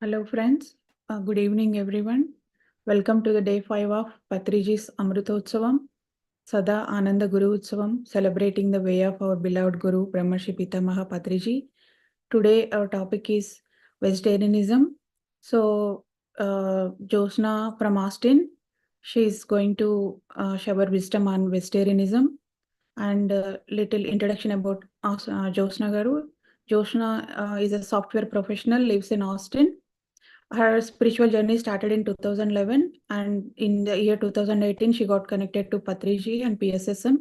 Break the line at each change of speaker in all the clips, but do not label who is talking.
Hello friends, good evening everyone. Welcome to the day 5 of Patriji's Amruthotsavam, Sada Ananda Guru Utsavam, celebrating the way of our beloved Guru Brahmarshi Pitamaha Patriji. Today our topic is vegetarianism. So Jyotsna from Austin, she is going to shower wisdom on vegetarianism and little introduction about Jyotsna Garu. Jyotsna is a software professional, lives in Austin. Her spiritual journey started in 2011, and in the year 2018, she got connected to Patriji and PSSM.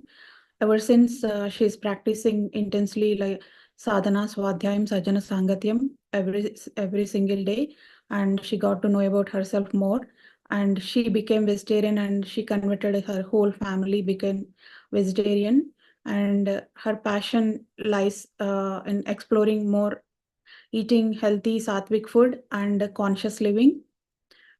Ever since, she is practicing intensely like sadhana, swadhyayam, sajana, sangatyam every single day, and she got to know about herself more. And she became vegetarian, and she converted her whole family became vegetarian. And her passion lies in exploring more eating healthy sattvic food and conscious living.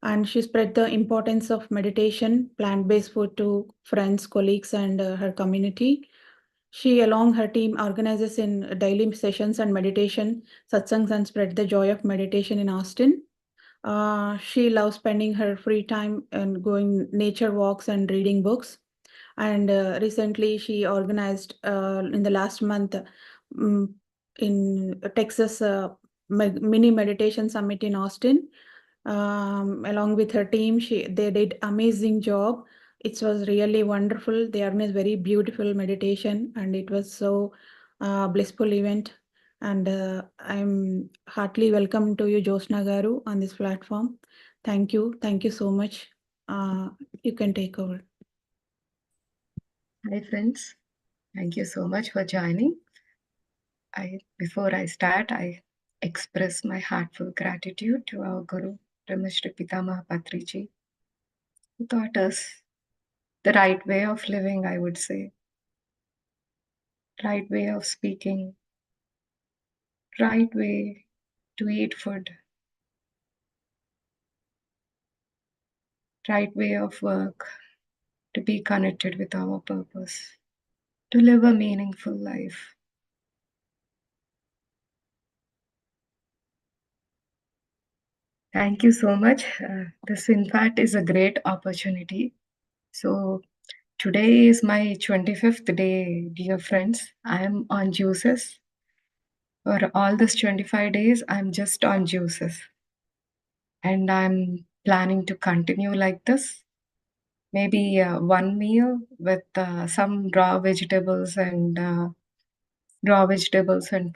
And she spread the importance of meditation, plant-based food to friends, colleagues, and her community. She, along her team, organizes in daily sessions and meditation, satsangs, and spread the joy of meditation in Austin. She loves spending her free time and going nature walks and reading books. And recently, she organized in the last month um, in Texas mini meditation summit in Austin. Along with her team, they did amazing job. It was really wonderful. They organized very beautiful meditation, and it was so blissful event. And I'm heartily welcome to you, Jyotsna Garu, on this platform. Thank you. Thank you so much. You can take over.
Hi friends, thank you so much for joining. Before I start, I express my heartfelt gratitude to our Guru, Brahmashri Pitamaha Patriji, who taught us the right way of living, I would say, right way of speaking, right way to eat food, right way of work, to be connected with our purpose, to live a meaningful life. Thank you so much. This, in fact, is a great opportunity. So, today is my 25th day, dear friends. I am on juices. For all this 25 days, I'm just on juices. And I'm planning to continue like this. Maybe one meal with some raw vegetables and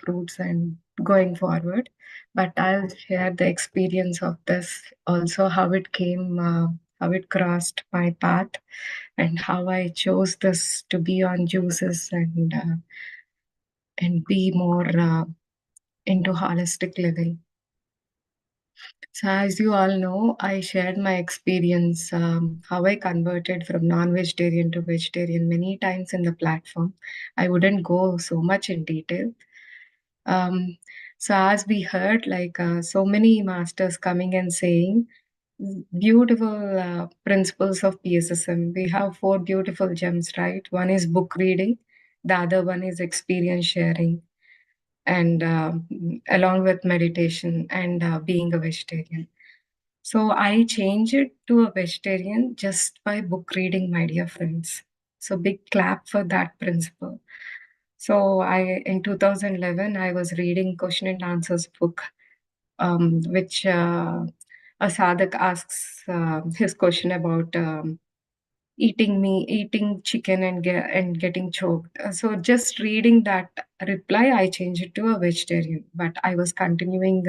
fruits and going forward. But I'll share the experience of this also, how it came, how it crossed my path, and how I chose this to be on juices and be more into holistic living. So, as you all know, I shared my experience, how I converted from non-vegetarian to vegetarian many times in the platform. I wouldn't go so much in detail. Um, so as we heard, like so many masters coming and saying beautiful principles of PSSM. We have four beautiful gems, right? One is book reading, the other one is experience sharing, and along with meditation and being a vegetarian. So I changed it to a vegetarian just by book reading, my dear friends. So big clap for that principle. So in 2011, I was reading question and answers book, which a sadhak asks his question about eating chicken and getting choked. So just reading that reply, I changed it to a vegetarian. But I was continuing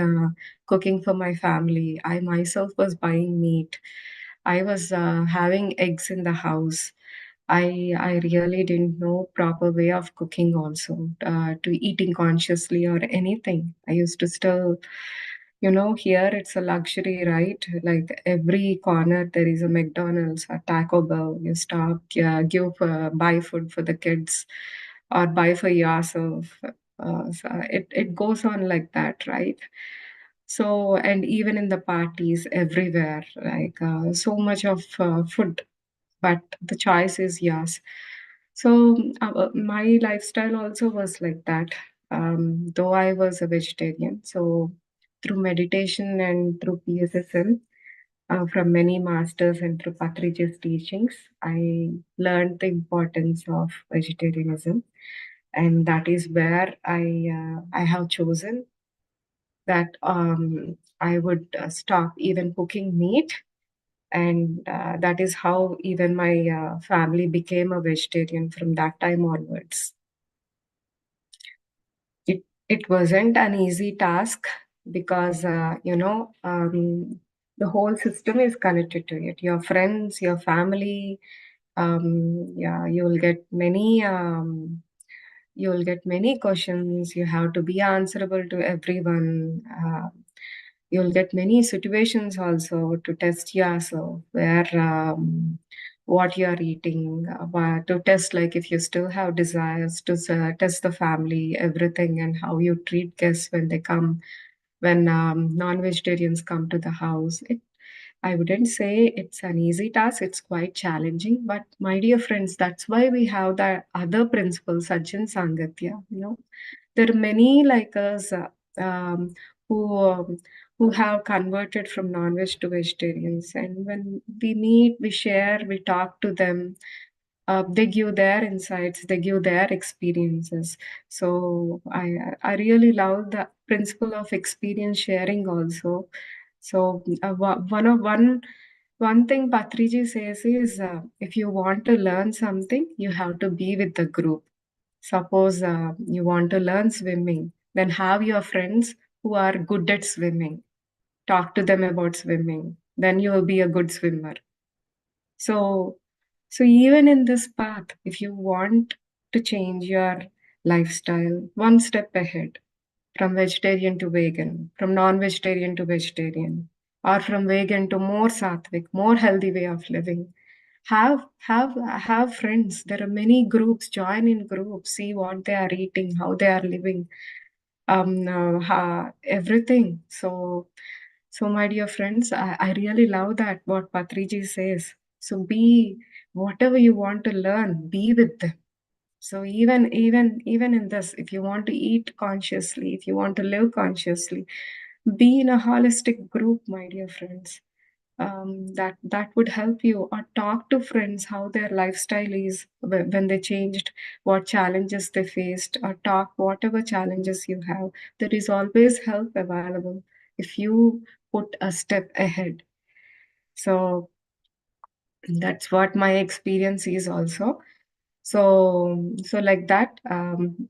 cooking for my family. I myself was buying meat. I was having eggs in the house. I really didn't know proper way of cooking also, to eating consciously or anything. I used to still, here it's a luxury, right? Like every corner there is a McDonald's, a Taco Bell. You stop, buy food for the kids or buy for yourself. So it goes on like that, right? So, and even in the parties everywhere, like so much of food, but the choice is yours. So my lifestyle also was like that. Though I was a vegetarian, so through meditation and through PSSM, from many masters and through Patriji's teachings, I learned the importance of vegetarianism, and that is where I have chosen that I would stop even cooking meat, and that is how even my family became a vegetarian from that time onwards. It wasn't an easy task because the whole system is connected to it. Your friends, your family, yeah, you'll get many questions. You have to be answerable to everyone. You'll get many situations also to test yourself, where what you are eating, to test, like if you still have desires, to test the family, everything, and how you treat guests when they come, when non-vegetarians come to the house. I wouldn't say it's an easy task, it's quite challenging. But my dear friends, that's why we have the other principle, Sajjan Sangatya. There are many like us um, who um, who have converted from non-veg to vegetarians, and when we meet, we share, we talk to them. They give their insights, they give their experiences. So I really love the principle of experience sharing also. So one thing Patriji says is, if you want to learn something, you have to be with the group. Suppose you want to learn swimming, then have your friends who are good at swimming. Talk to them about swimming. Then you will be a good swimmer. So, so even in this path, if you want to change your lifestyle, one step ahead, from vegetarian to vegan, from non-vegetarian to vegetarian, or from vegan to more sattvic, more healthy way of living. Have friends. There are many groups. Join in groups. See what they are eating, how they are living, everything. So my dear friends, I really love that what Patriji says. So be whatever you want to learn, be with them. So even in this, if you want to eat consciously, if you want to live consciously, be in a holistic group, my dear friends. That would help you, or talk to friends how their lifestyle is when they changed, what challenges they faced, or talk whatever challenges you have. There is always help available if you put a step ahead. So that's what my experience is also. So like that,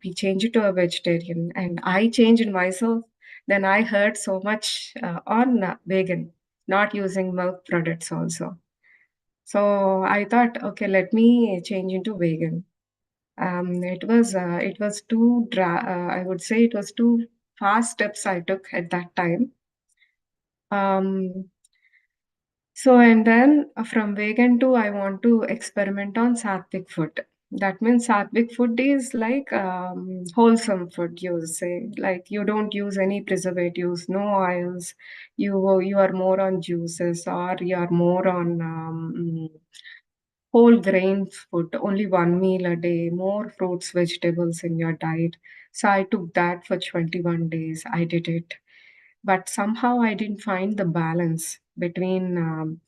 we changed it to a vegetarian, and I changed myself. Then I heard so much on vegan, not using milk products also. So I thought, okay, let me change into vegan. It was I would say it was two fast steps I took at that time. Um, So, and then from vegan to I want to experiment on sattvic food. That means sattvic food is like wholesome food, you say. Like you don't use any preservatives, no oils. You are more on juices, or you are more on whole grain food, only one meal a day, more fruits, vegetables in your diet. So I took that for 21 days. I did it, but somehow I didn't find the balance between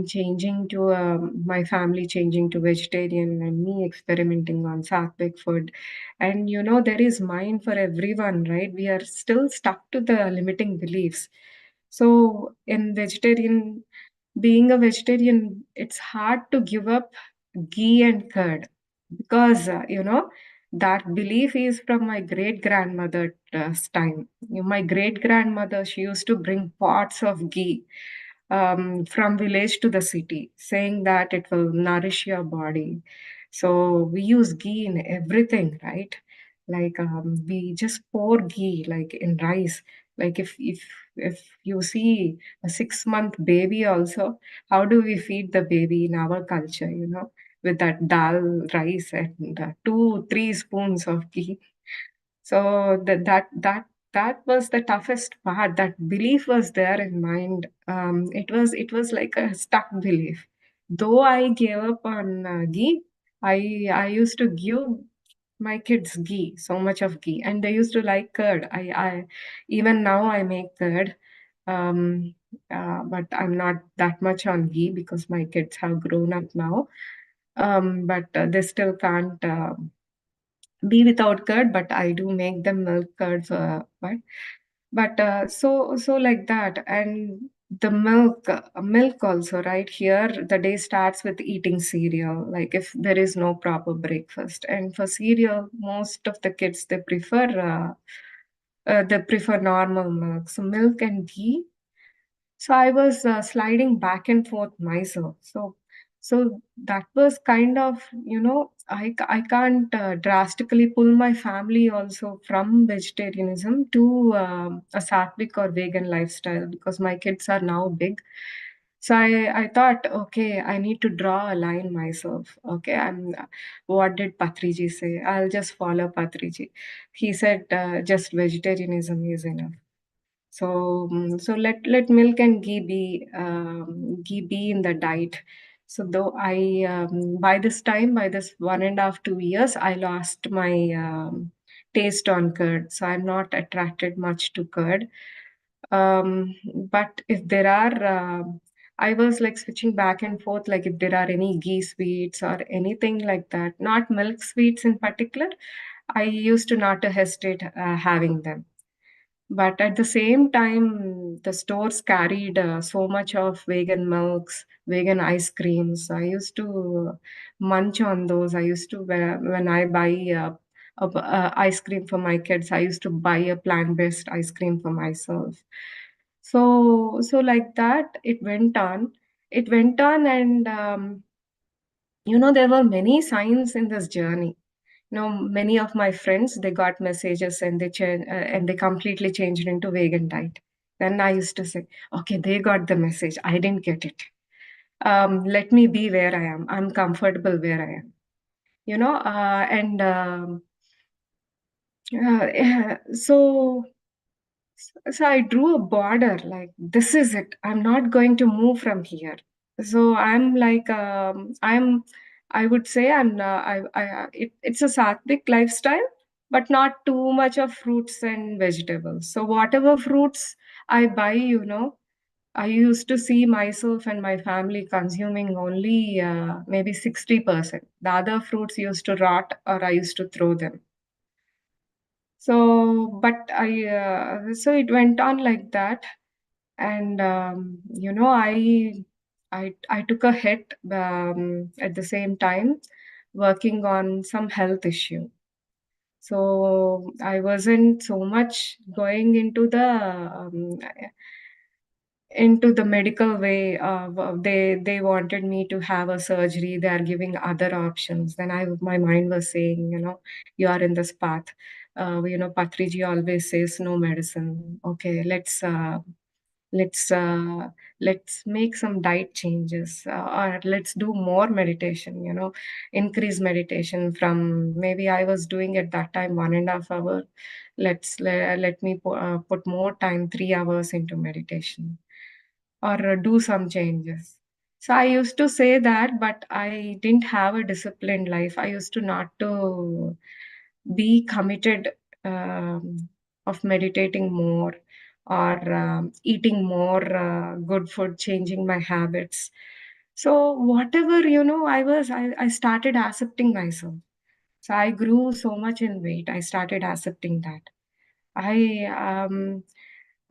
changing to my family changing to vegetarian and me experimenting on sattvic food. And there is mind for everyone, right? We are still stuck to the limiting beliefs. So in vegetarian, being a vegetarian, it's hard to give up ghee and curd, because that belief is from my great grandmother's time. My great grandmother, she used to bring pots of ghee from village to the city, saying that it will nourish your body. So we use ghee in everything, right? Like we just pour ghee like in rice. Like if you see a 6 month baby also, how do we feed the baby in our culture? With that dal rice and 2-3 spoons of ghee. So that was the toughest part. That belief was there in mind. It was like a stuck belief. Though I gave up on ghee, I used to give. my kids ghee, so much of ghee, and they used to like curd. I even now I make curd, um, but I'm not that much on ghee because my kids have grown up now. But they still can't be without curd, but I do make them milk curd. So like that, and the milk also, right here, the day starts with eating cereal. Like if there is no proper breakfast, and for cereal, most of the kids they prefer normal milk. So milk and ghee, so I was sliding back and forth myself. So that was kind of, I can't drastically pull my family also from vegetarianism to a sattvic or vegan lifestyle because my kids are now big. So I thought, okay, I need to draw a line myself. Okay, what did Patriji say? I'll just follow Patriji. He said, just vegetarianism is enough. So let milk and ghee be in the diet. So though I by this time, by this 1.5, 2 years, I lost my taste on curd. So I'm not attracted much to curd. But if there are I was like switching back and forth, like if there are any ghee sweets or anything like that, not milk sweets in particular, I used to not to hesitate having them. But at the same time, the stores carried so much of vegan milks, vegan ice creams. I used to munch on those. I used to, when I buy ice cream for my kids, I used to buy a plant-based ice cream for myself. So like that, it went on. It went on, and there were many signs in this journey. Many of my friends, they got messages and they completely changed into vegan diet. Then I used to say, okay, they got the message, I didn't get it. Let me be where I am. I'm comfortable where I am. And so I drew a border, like this is it. I'm not going to move from here. So I'm like I would say it's a sattvic lifestyle, but not too much of fruits and vegetables. So whatever fruits I buy, I used to see myself and my family consuming only maybe 60%. The other fruits used to rot or I used to throw them. So it went on like that, and I took a hit at the same time, working on some health issue. So I wasn't so much going into the medical way. They wanted me to have a surgery. They are giving other options. Then my mind was saying, you are in this path. Patriji always says no medicine. Okay, let's uh, let's make some diet changes, or let's do more meditation. Increase meditation from, maybe I was doing at that time 1.5 hour. Let me put more time, 3 hours into meditation, or do some changes. So I used to say that, but I didn't have a disciplined life. I used to not to be committed, of meditating more, or eating more good food, changing my habits. So whatever, I started accepting myself. So I grew so much in weight. I started accepting that. I um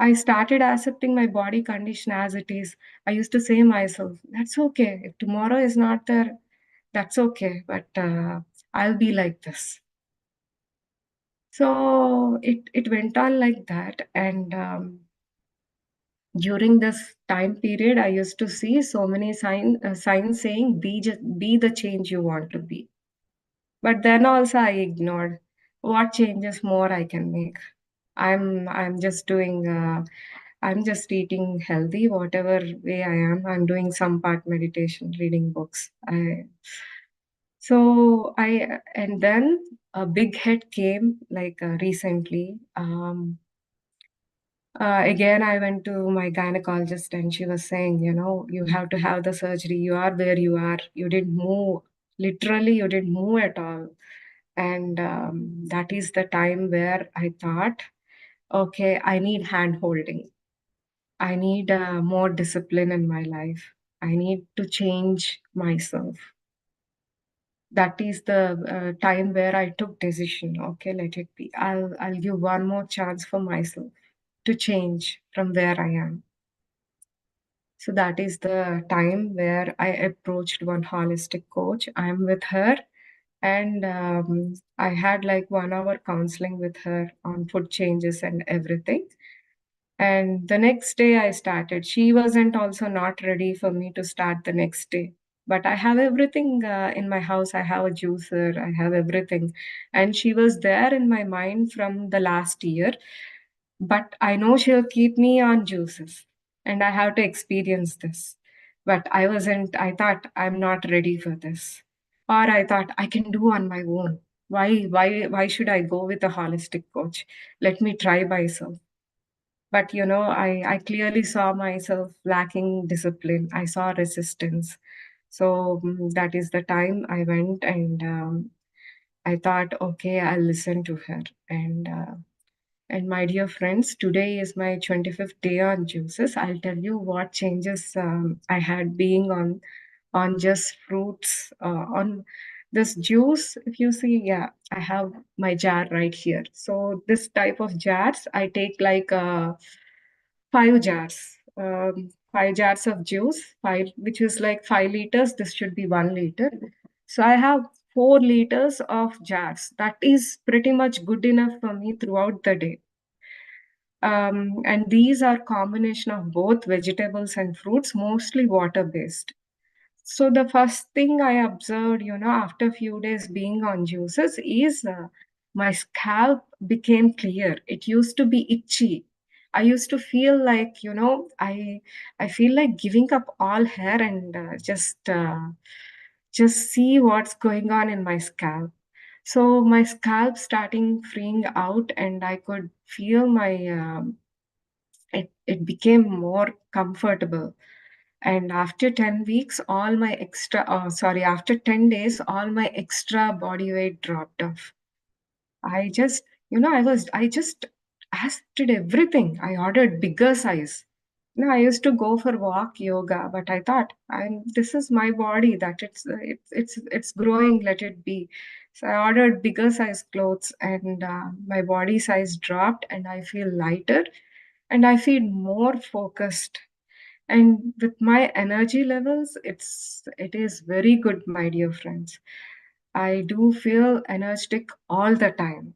I started accepting my body condition as it is. I used to say myself, that's okay. If tomorrow is not there, that's okay. But I'll be like this. So it went on like that. And during this time period, I used to see so many signs saying, be the change you want to be. But then also I ignored what changes more I can make. I'm just doing I'm just eating healthy, whatever way I am. I'm doing some part meditation, reading books. And then a big hit came like recently. Again, I went to my gynecologist and she was saying, you have to have the surgery. You are where you are. You didn't move. Literally, you didn't move at all. And that is the time where I thought, okay, I need hand holding. I need more discipline in my life. I need to change myself. That is the time where I took decision. Okay, let it be. I'll give one more chance for myself to change from where I am. So that is the time where I approached one holistic coach. I'm with her, and I had like 1 hour counseling with her on food changes and everything. And the next day I started. She wasn't also not ready for me to start the next day. But I have everything in my house. I have a juicer, I have everything. And she was there in my mind from the last year. But I know she'll keep me on juices and I have to experience this. But I thought I'm not ready for this. Or I thought I can do on my own. Why should I go with a holistic coach? Let me try myself. But I clearly saw myself lacking discipline. I saw resistance. So that is the time I went, and I thought, okay, I'll listen to her. And my dear friends, today is my 25th day on juices. I'll tell you what changes I had being on just fruits. On this juice, if you see, yeah, I have my jar right here. So this type of jars, I take like 5 jars. 5 jars of juice, which is like 5 liters. This should be 1 liter. So I have 4 liters of jars. That is pretty much good enough for me throughout the day. And these are combination of both vegetables and fruits, mostly water based. So the first thing I observed, after a few days being on juices is my scalp became clear. It used to be itchy. I used to feel like, I feel like giving up all hair and just see what's going on in my scalp. So my scalp starting freeing out, and I could feel my it became more comfortable. And after 10 weeks, after 10 days, all my extra body weight dropped off. I just, I just asked everything. I ordered bigger size. I used to go for walk yoga, but I thought, this is my body that it's growing, let it be. So I ordered bigger size clothes, and my body size dropped, and I feel lighter, and I feel more focused. And with my energy levels, it is very good, my dear friends. I do feel energetic all the time.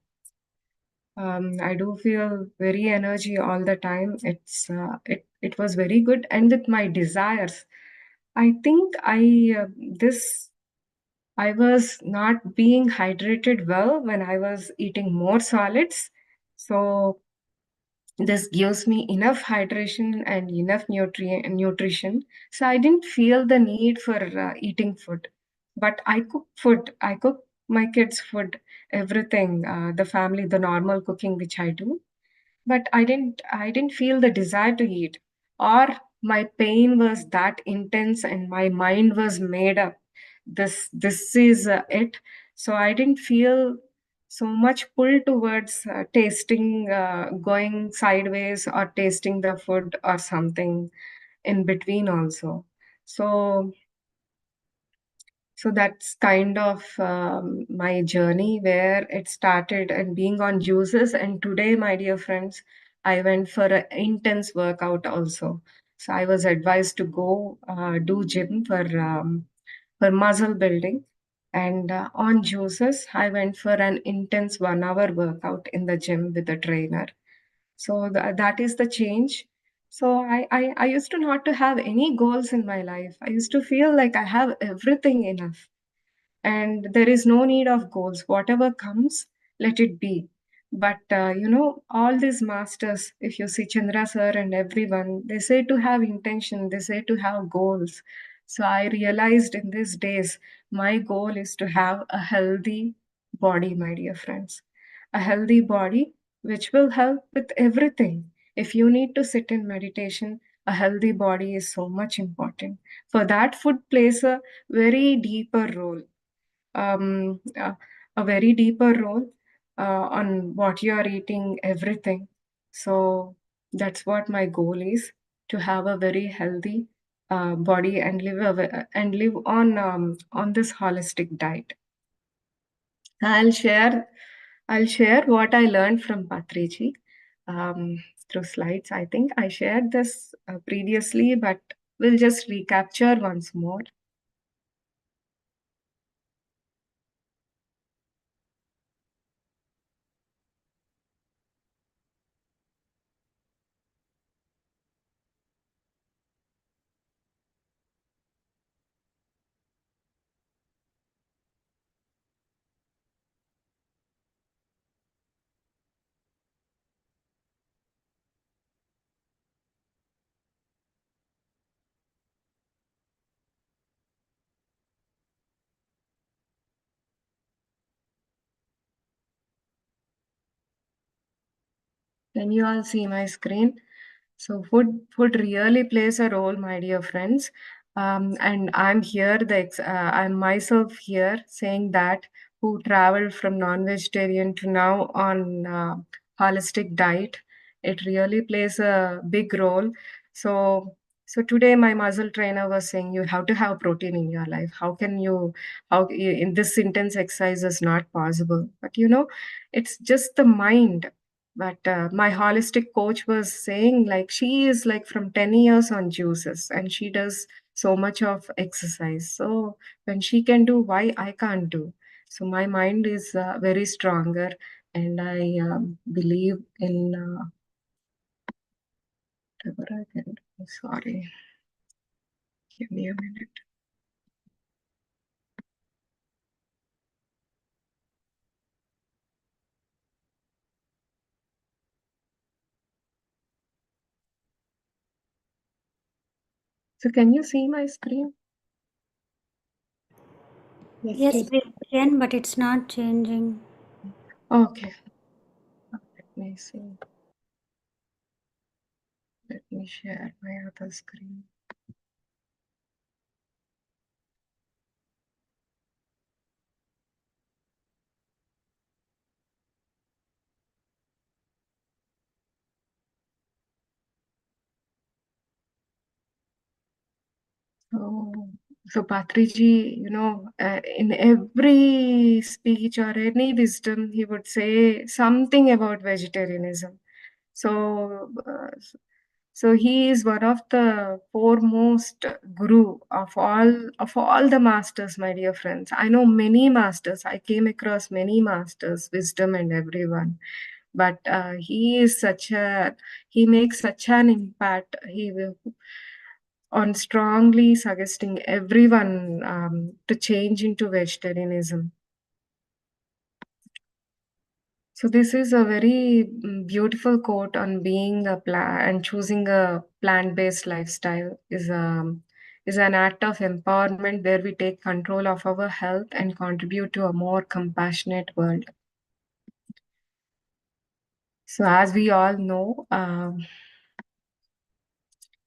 I do feel very energy all the time. It was very good. And with my desires, I think I was not being hydrated well when I was eating more solids. So this gives me enough hydration and enough nutrition. So I didn't feel the need for eating food. But I cook food. I cook my kids' food, everything, the family, the normal cooking which I do. But I didn't feel the desire to eat, or my pain was that intense and my mind was made up. This is it. So I didn't feel so much pull towards tasting, going sideways or tasting the food or something in between also. So so that's kind of my journey where it started and being on juices. And today, my dear friends, I went for an intense workout also. So I was advised to go do gym for muscle building. And on juices, I went for an intense 1 hour workout in the gym with a trainer. So that is the change. So I used to not to have any goals in my life. I used to feel like I have everything enough and there is no need of goals. Whatever comes, let it be. But all these masters, if you see Chandra sir and everyone, they say to have intention, they say to have goals. So I realized in these days my goal is to have a healthy body, my dear friends. A healthy body which will help with everything. If you need to sit in meditation, a healthy body is so much important. For that, food plays a very deeper role. um, uh, a very deeper role on what you are eating, everything. So that's what my goal is, to have a very healthy body and live on this holistic diet. I'll share I'll share what I learned from Patriji through slides. I think I shared this previously, but we'll just recapture once more. Can you all see my screen? So food really plays a role, my dear friends. And I'm here, I'm myself here saying that, who traveled from non-vegetarian to now on holistic diet. It really plays a big role. So so today my muscle trainer was saying you have to have protein in your life. How can you, in this intense exercise is not possible. But it's just the mind. But my holistic coach was saying, like, she is like from 10 years on juices and she does so much of exercise. So when she can do, why I can't do? So my mind is very stronger, and I believe in whatever I can do. Sorry, give me a minute. So can you see my screen?
Yes,
Yes,
please.
we can, but it's not changing.
Okay, let me see. Let me share my other screen. Oh, so Patriji, in every speech or any wisdom, he would say something about vegetarianism. So, so he is one of the foremost guru of all the masters, my dear friends. I know many masters. I came across many masters, wisdom and everyone. But he makes such an impact. He will on strongly suggesting everyone to change into vegetarianism. So this is a very beautiful quote on being a and choosing a plant-based lifestyle is an act of empowerment where we take control of our health and contribute to a more compassionate world. So as we all know,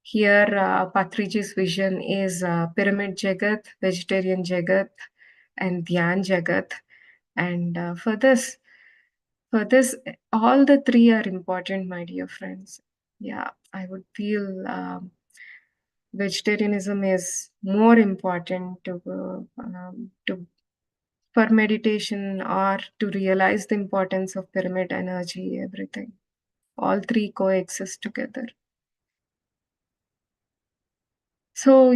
here Patriji's vision is Pyramid Jagat, Vegetarian Jagat, and Dhyan Jagat. And for this, all the three are important, my dear friends. Yeah, I would feel vegetarianism is more important to for meditation or to realize the importance of pyramid energy, everything. All three coexist together. So,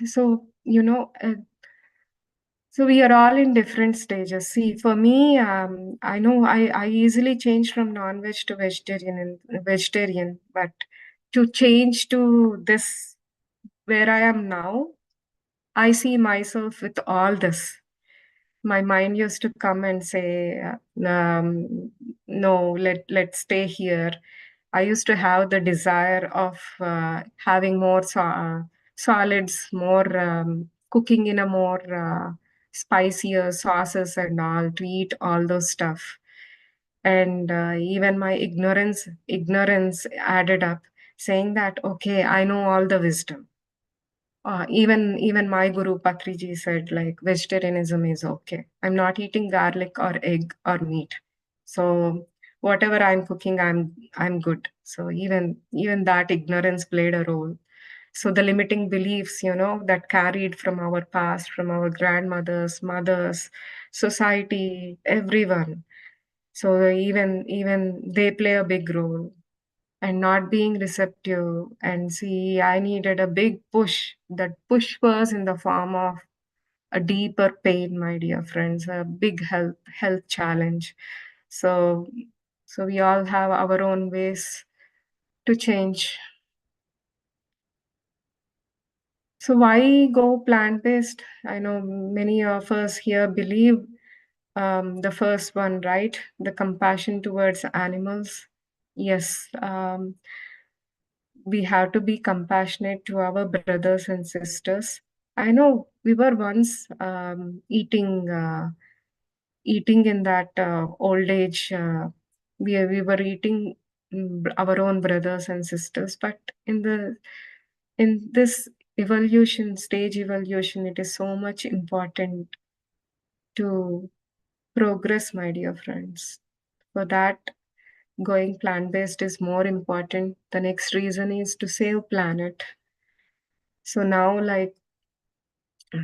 so we are all in different stages. See, for me, I know I easily change from non-veg to vegetarian, but to change to this where I am now, I see myself with all this. My mind used to come and say, "No, let's stay here." I used to have the desire of having more solids, more cooking in a more spicier sauces and all, to eat all those stuff. And even my ignorance added up, saying that, okay, I know all the wisdom. Even my guru Patriji said like vegetarianism is okay. I'm not eating garlic or egg or meat. So whatever I'm cooking, I'm good. So even that ignorance played a role. So the limiting beliefs, that carried from our past, from our grandmothers, mothers, society, everyone. So even they play a big role, and not being receptive. And see, I needed a big push. That push was in the form of a deeper pain, my dear friends, a big health challenge. So so we all have our own ways to change. So why go plant-based? I know many of us here believe the first one, right? The compassion towards animals. Yes, we have to be compassionate to our brothers and sisters. I know we were once eating in that old age. We were eating our own brothers and sisters, but in this evolution, it is so much important to progress, my dear friends. For that, going plant-based is more important. The next reason is to save planet. So now, like,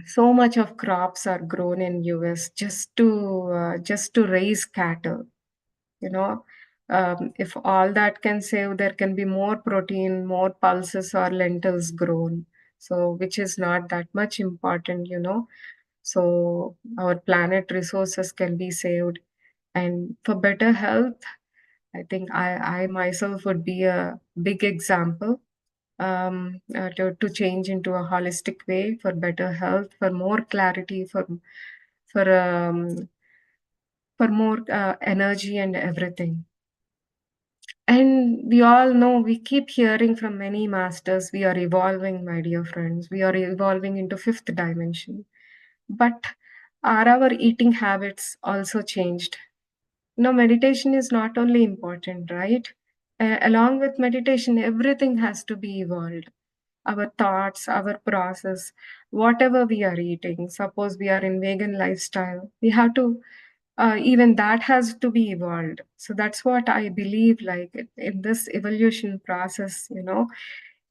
so much of crops are grown in US just to raise cattle. You know, if all that can save, there can be more protein, more pulses or lentils grown. So which is not that much important. So our planet resources can be saved, and for better health, I think I myself would be a big example to change into a holistic way for better health, for more clarity, for um, for more energy and everything. And we all know, we keep hearing from many masters, we are evolving, my dear friends. We are evolving into fifth dimension. But are our eating habits also changed? No, meditation is not only important, right? Along with meditation, everything has to be evolved. Our thoughts, our process, whatever we are eating. Suppose we are in vegan lifestyle, we have to even that has to be evolved. So that's what I believe. Like in this evolution process,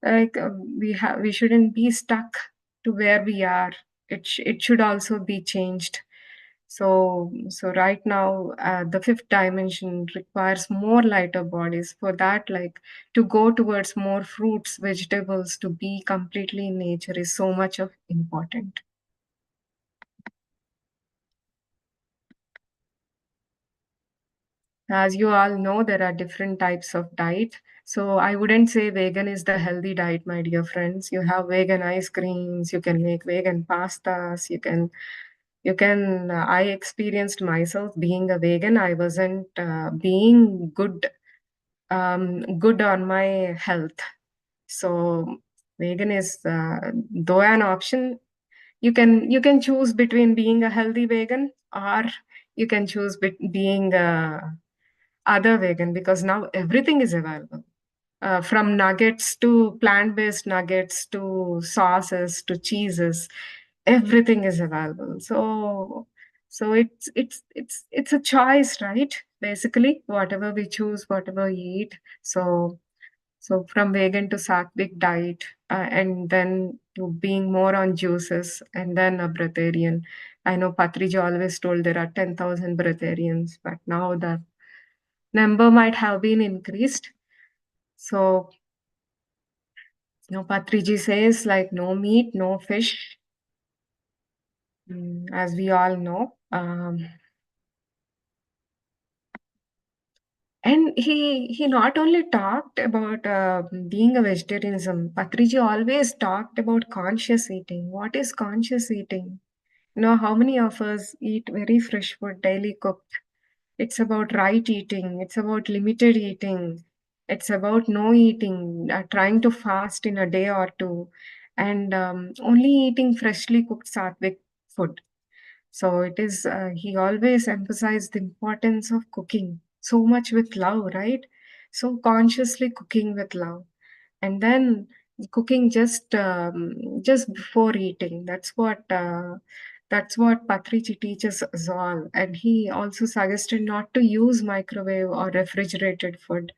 like we shouldn't be stuck to where we are. It should also be changed. So right now, the fifth dimension requires more lighter bodies. For that, like to go towards more fruits, vegetables, to be completely in nature is so much of important. As you all know, there are different types of diet. So I wouldn't say vegan is the healthy diet, my dear friends. You have vegan ice creams, you can make vegan pastas, I experienced myself being a vegan. I wasn't being good on my health. So vegan is though an option. You can choose between being a healthy vegan, or you can choose being other vegan, because now everything is available. From nuggets to plant-based nuggets to sauces to cheeses, everything is available. So it's a choice, right? Basically, whatever we choose, whatever we eat. So from vegan to sattvic diet, and then to being more on juices, and then a breatharian. I know Patriji always told there are 10,000 breatharians, but now the number might have been increased. So, Patriji says like no meat, no fish, as we all know. And he not only talked about being a vegetarianism. Patriji always talked about conscious eating. What is conscious eating? How many of us eat very fresh food, daily cooked? It's about right eating. It's about limited eating. It's about no eating, trying to fast in a day or two, and only eating freshly cooked sattvic food. So it is, he always emphasized the importance of cooking so much with love, right? So consciously cooking with love. And then cooking just before eating. That's what Patriji teaches us all. And he also suggested not to use microwave or refrigerated food.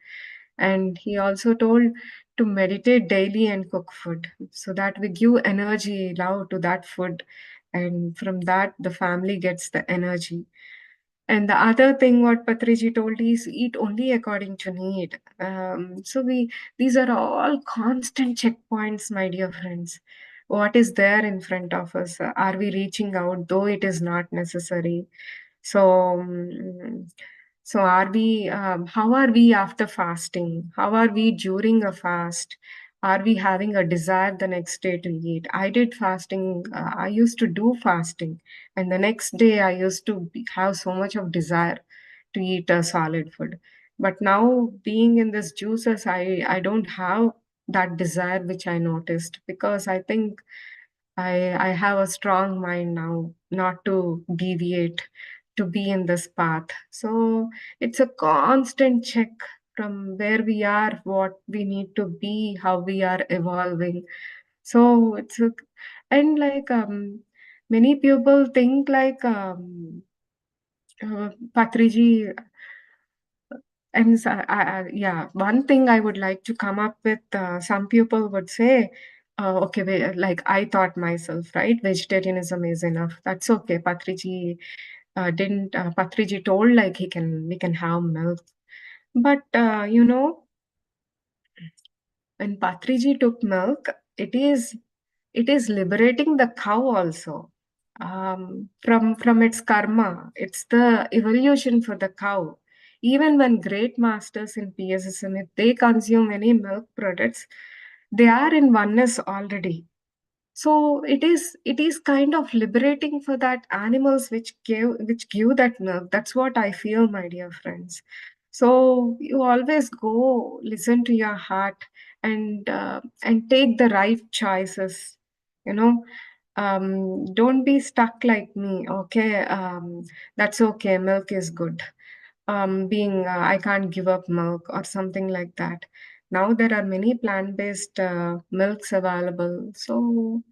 And he also told to meditate daily and cook food so that we give energy, love to that food. And from that, the family gets the energy. And the other thing what Patriji told is eat only according to need. These are all constant checkpoints, my dear friends. What is there in front of us? Are we reaching out, though it is not necessary? So, so are we? How are we after fasting? How are we during a fast? Are we having a desire the next day to eat? I did fasting. I used to do fasting, and the next day I used to have so much of desire to eat a solid food. But now, being in this juices, I don't have that desire which I noticed, because I think I have a strong mind now not to deviate, to be in this path. So it's a constant check from where we are, what we need to be, how we are evolving. So it's a, and like many people think like Patriji, and yeah, one thing I would like to come up with, some people would say, okay, like I thought myself, right? Vegetarianism is enough. That's okay. Patriji told like we can have milk. But, when Patriji took milk, it is liberating the cow also, from its karma. It's the evolution for the cow. Even when great masters in PSSM, if they consume any milk products, they are in oneness already. So it is kind of liberating for that animals which give that milk. That's what I feel, my dear friends. So you always go listen to your heart, and take the right choices. You know, don't be stuck like me. Okay, that's okay. Milk is good. Being I can't give up milk or something like that. Now there are many plant-based milks available. So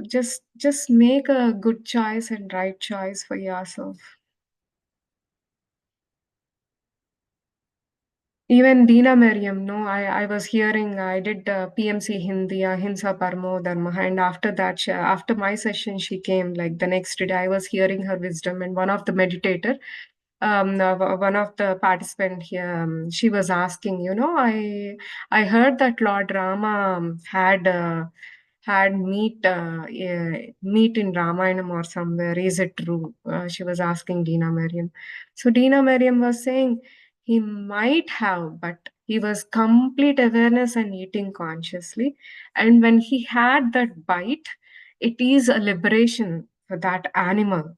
just make a good choice and right choice for yourself. Even Dina Mariam, no, I was hearing, I did PMC Hindi, Ahimsa Parmo Dharma, and after that, after my session, she came like the next day. I was hearing her wisdom, and one of the meditator, one of the participant here, she was asking, I heard that Lord Rama had meat in Ramayanam or somewhere. Is it true? She was asking Dina Mariam. So Dina Mariam was saying he might have, but he was complete awareness and eating consciously. And when he had that bite, it is a liberation for that animal.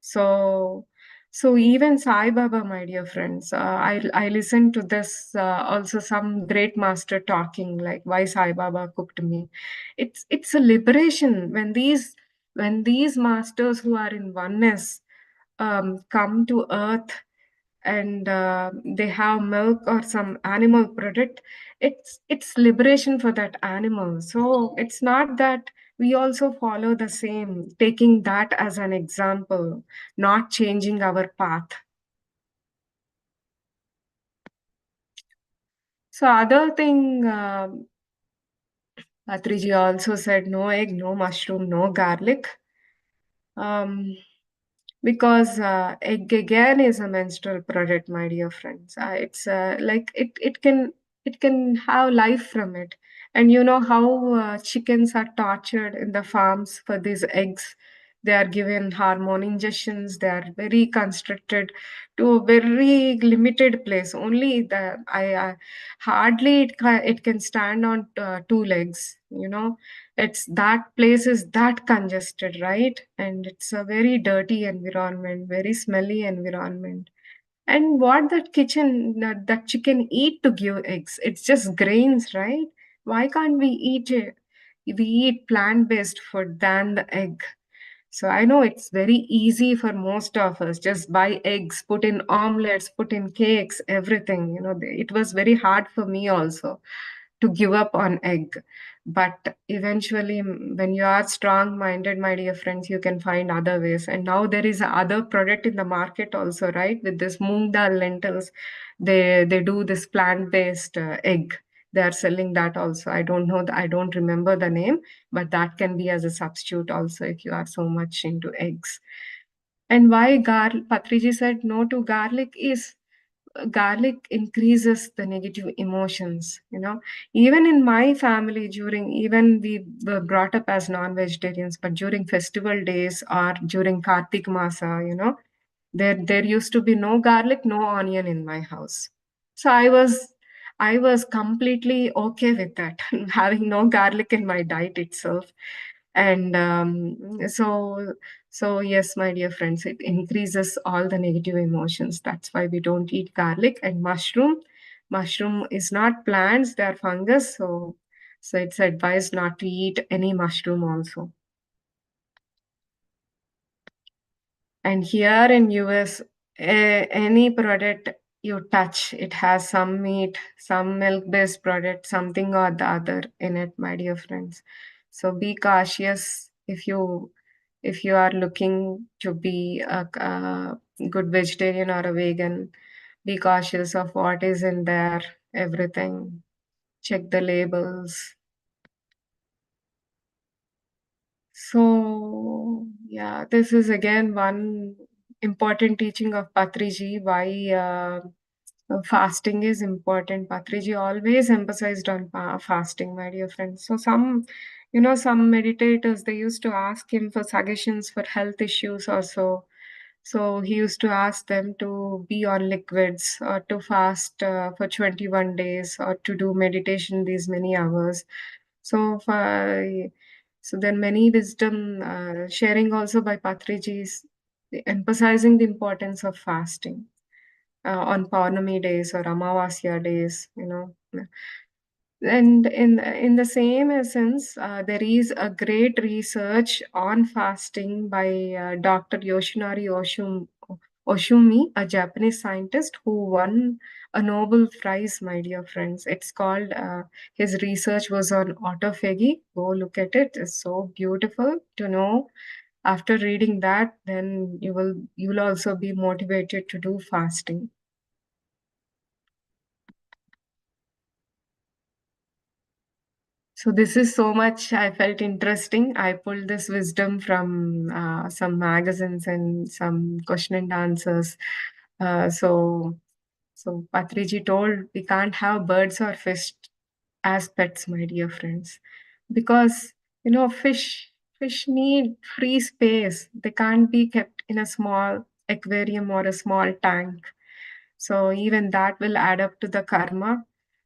So, so even Sai Baba, my dear friends, I listened to this also some great master talking like why Sai Baba cooked me. It's a liberation when these masters who are in oneness come to earth, and they have milk or some animal product. It's liberation for that animal. So it's not that we also follow the same, taking that as an example, not changing our path. So other thing, Patriji also said no egg, no mushroom, no garlic. um, because egg again is a menstrual product, my dear friends. It's like it can have life from it. And you know how chickens are tortured in the farms for these eggs. They are given hormone injections. They are very constricted to a very limited place. Only the I hardly it can stand on two legs. It's that place is that congested, right? And it's a very dirty environment, very smelly environment. And what that chicken eat to give eggs? It's just grains, right? Why can't we eat it? We eat plant-based food than the egg. So I know it's very easy for most of us. Just buy eggs, put in omelets, put in cakes, everything. It was very hard for me also. to give up on egg. But eventually, when you are strong-minded, my dear friends, you can find other ways. And now there is other product in the market also, right? With this moong dal lentils, they do this plant-based egg. They are selling that also. I don't know, I don't remember the name, but that can be as a substitute also if you are so much into eggs. And why Patriji said no to garlic is garlic increases the negative emotions, even in my family. Even we were brought up as non-vegetarians, but during festival days or during Kartik Masa, there used to be no garlic, no onion in my house. So I was completely okay with that, having no garlic in my diet itself. And so yes, my dear friends, it increases all the negative emotions. That's why we don't eat garlic. And mushroom is not plants, they're fungus. So it's advised not to eat any mushroom also. And here in US, any product you touch, it has some meat, some milk-based product, something or the other in it, my dear friends. So be cautious if you are looking to be a good vegetarian or a vegan. Be cautious of what is in there, everything. Check the labels. So, yeah, this is again one important teaching of Patriji, why fasting is important. Patriji always emphasized on fasting, my dear friends. So some meditators, they used to ask him for suggestions for health issues also. So he used to ask them to be on liquids or to fast for 21 days or to do meditation these many hours. So then many wisdom sharing also by Patriji is emphasizing the importance of fasting on Paurnami days or Amavasya days. And in the same essence, there is a great research on fasting by Dr. Yoshinari Oshumi, a Japanese scientist who won a Nobel Prize, my dear friends. It's called, his research was on autophagy. Go look at it. It's so beautiful to know. After reading that, then you'll also be motivated to do fasting. So this is so much I felt interesting. I pulled this wisdom from some magazines and some question and answers. So Patriji told we can't have birds or fish as pets, my dear friends, because fish need free space. They can't be kept in a small aquarium or a small tank. So even that will add up to the karma.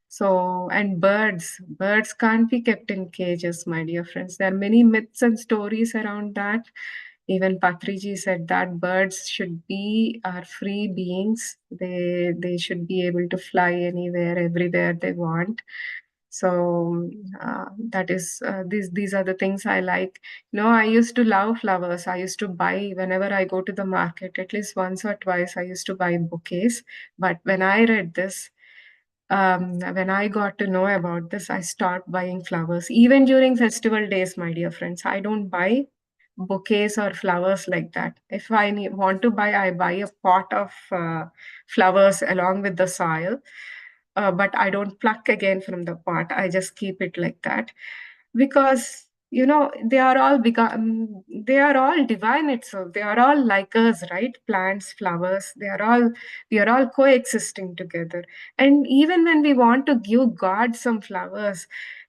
So, and birds can't be kept in cages, my dear friends. There are many myths and stories around that. Even Patriji said that birds should be are free beings. They should be able to fly anywhere, everywhere they want. So that is these are the things I like. I used to love flowers. I used to buy whenever I go to the market, at least once or twice. I used to buy bouquets. But when I read this, when I got to know about this, I stopped buying flowers. Even during festival days, my dear friends, I don't buy bouquets or flowers like that. If I want to buy, I buy a pot of flowers along with the soil. But I don't pluck again from the pot. I just keep it like that because they are all divine itself. They are all like us, right? Plants, flowers. We are all coexisting together. And even when we want to give God some flowers,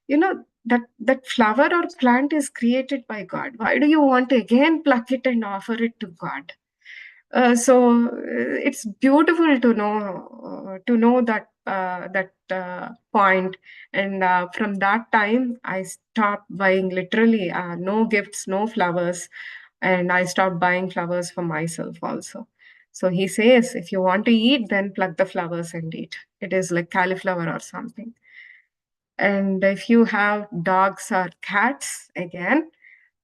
that flower or plant is created by God. Why do you want to again pluck it and offer it to God? So it's beautiful to know that point. And from that time, I stopped buying literally no gifts, no flowers, and I stopped buying flowers for myself also. So he says, if you want to eat, then pluck the flowers and eat. It is like cauliflower or something. And if you have dogs or cats, again,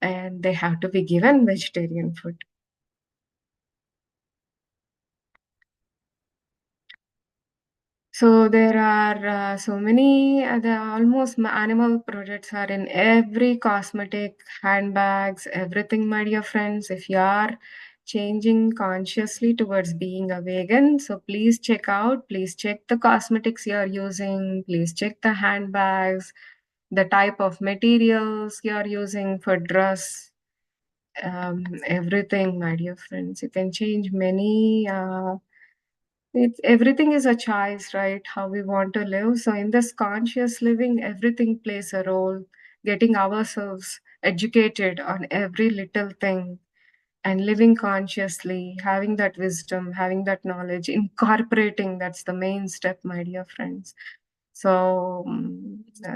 and they have to be given vegetarian food. So there are so many almost animal products are in every cosmetic, handbags, everything, my dear friends. If you are changing consciously towards being a vegan, so please please check the cosmetics you are using, please check the handbags, the type of materials you are using for dress, everything, my dear friends. You can change many. It's everything is a choice, right? How we want to live. So in this conscious living, everything plays a role. Getting ourselves educated on every little thing and living consciously, having that wisdom, having that knowledge, incorporating, that's the main step, my dear friends. So,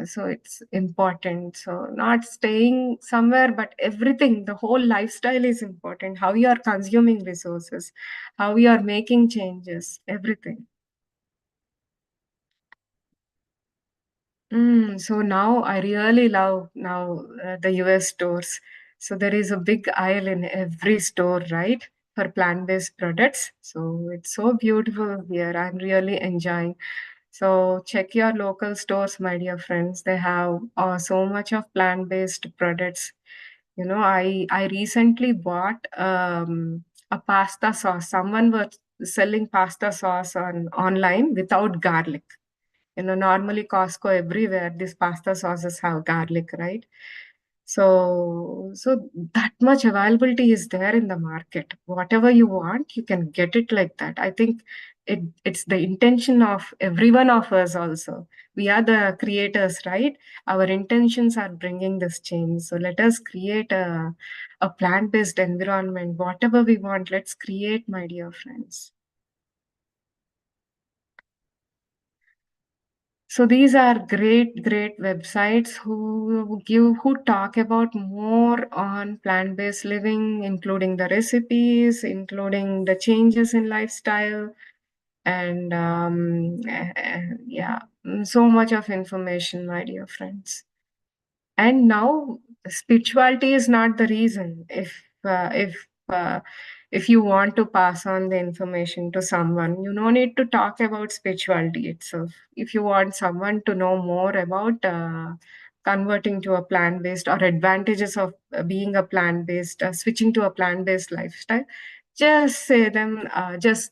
so it's important. So not staying somewhere, but everything, the whole lifestyle is important. How you are consuming resources, how you are making changes, everything. So now I really love now the US stores. So there is a big aisle in every store, right? For plant-based products. So it's so beautiful here. I'm really enjoying. So check your local stores, my dear friends. They have so much of plant-based products. You know, I recently bought a pasta sauce. Someone was selling pasta sauce on online without garlic. Normally Costco everywhere, these pasta sauces have garlic, right? So that much availability is there in the market. Whatever you want, you can get it like that. I think it's the intention of every one of us also. We are the creators, right? Our intentions are bringing this change. So let us create a plant-based environment. Whatever we want, let's create, my dear friends. So these are great websites who talk about more on plant-based living, including the recipes, including the changes in lifestyle, and yeah, so much of information, my dear friends. And now spirituality is not the reason. If you want to pass on the information to someone, you no need to talk about spirituality itself. If you want someone to know more about converting to a plant-based or advantages of being a plant-based, switching to a plant-based lifestyle, just say them, just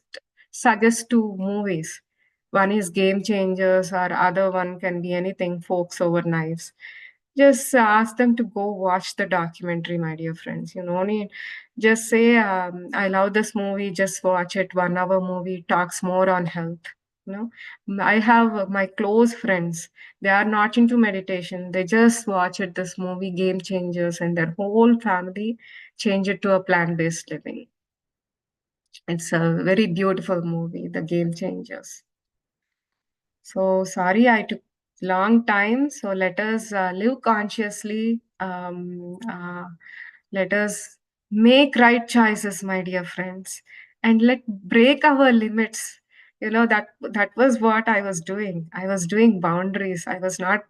suggest two movies. One is Game Changers, or other one can be anything, Forks Over Knives. Just ask them to go watch the documentary, my dear friends. You know, need just say, I love this movie, just watch it. 1 hour movie talks more on health. You know, I have my close friends, they are not into meditation. They just watch it, this movie, Game Changers, and their whole family change it to a plant-based living. It's a very beautiful movie, The Game Changers. So sorry, I took long time. So let us live consciously. Let us make right choices, my dear friends, and let break our limits. That was what I was doing. I was doing boundaries. I was not.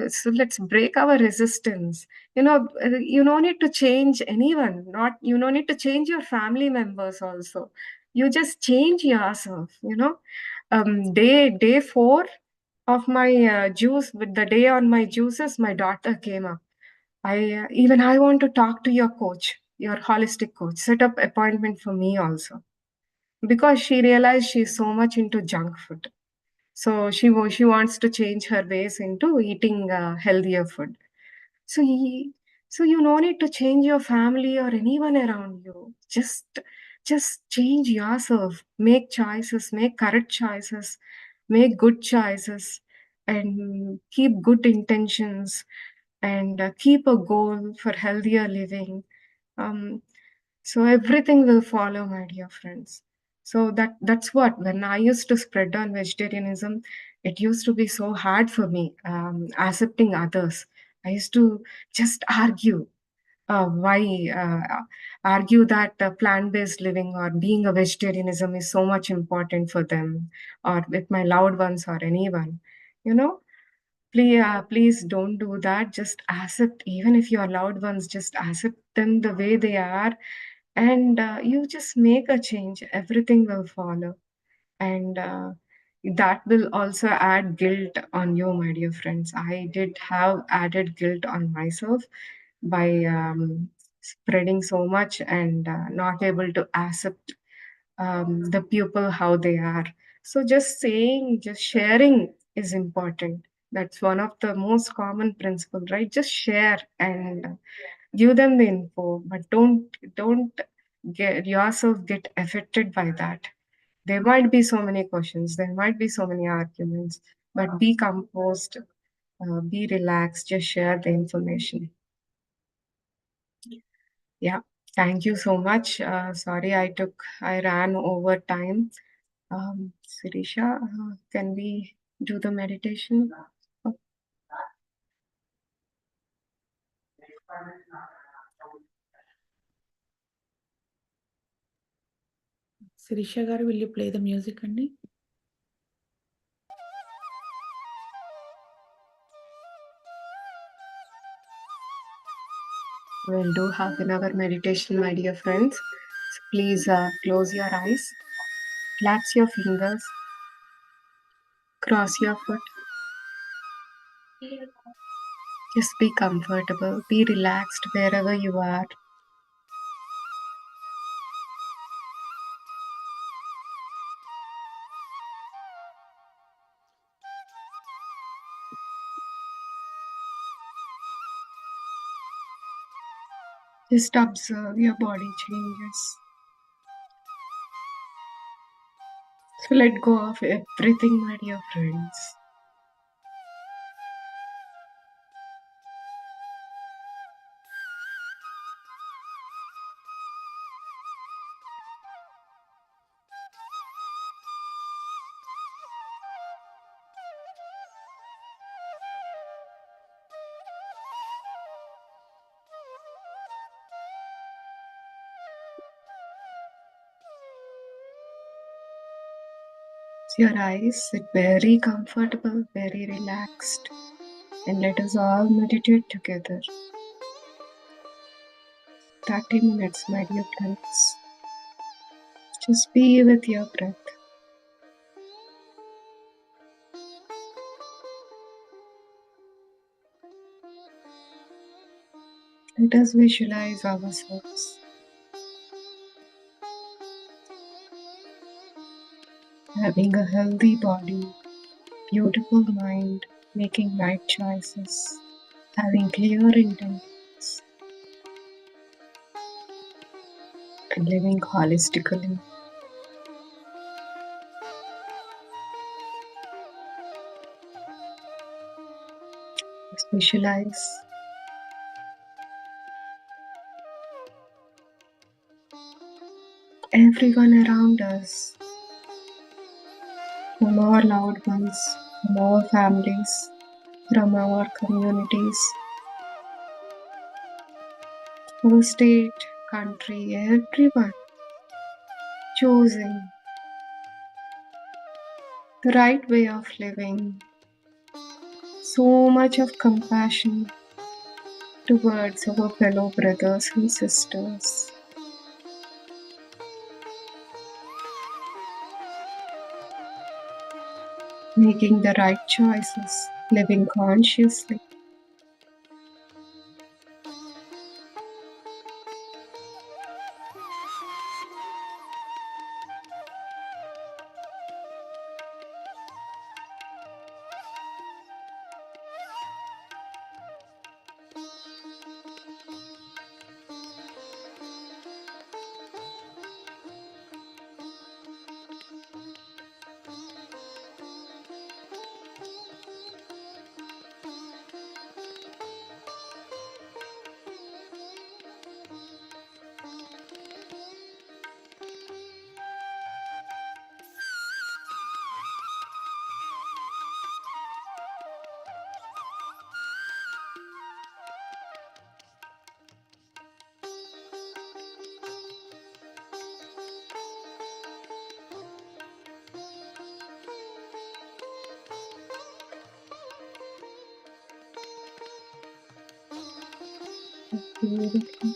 So let's break our resistance. You don't need to change anyone. Not you don't need to change your family members also. You just change yourself. Day 4 of my juice, with the day on my juices, my daughter came up. I want to talk to your coach, your holistic coach. Set up appointment for me also, because she realized she's so much into junk food. So she wants to change her ways into eating healthier food. So you no need to change your family or anyone around you. Just change yourself. Make choices. Make correct choices. Make good choices, and keep good intentions, and keep a goal for healthier living. Um, so everything will follow, my dear friends. So that's what, when I used to spread on vegetarianism, it used to be so hard for me, accepting others. I used to just why argue that plant-based living or being a vegetarianism is so much important for them, or with my loved ones or anyone. You know, please don't do that. Just accept, even if your loved ones, just accept them the way they are, and you just make a change. Everything will follow. And that will also add guilt on you, my dear friends. I did have added guilt on myself by spreading so much and not able to accept the people how they are. So just saying, just sharing is important. That's one of the most common principles, right? Just share and give them the info, but don't get yourself get affected by that. There might be so many questions, there might be so many arguments, but be composed, be relaxed, just share the information. Yeah, thank you so much. Sorry, I ran over time. Sirisha, can we do the meditation? Oh,
Sirisha garu, will you play the music, Andy?
we'll do half an hour meditation, my dear friends. So please close your eyes, relax your fingers, cross your foot. Just be comfortable, be relaxed wherever you are. Just observe your body changes. So let go of everything, my dear friends. Your eyes sit very comfortable, very relaxed, and let us all meditate together. 30 minutes, my dear friends. Just be with your breath. Let us visualize ourselves having a healthy body, beautiful mind, making right choices, having clear intentions, and living holistically. Just visualize everyone around us, from our loved ones, from our families, from our communities, our state, country, everyone choosing the right way of living. So much of compassion towards our fellow brothers and sisters. Making the right choices, living consciously. Beautiful.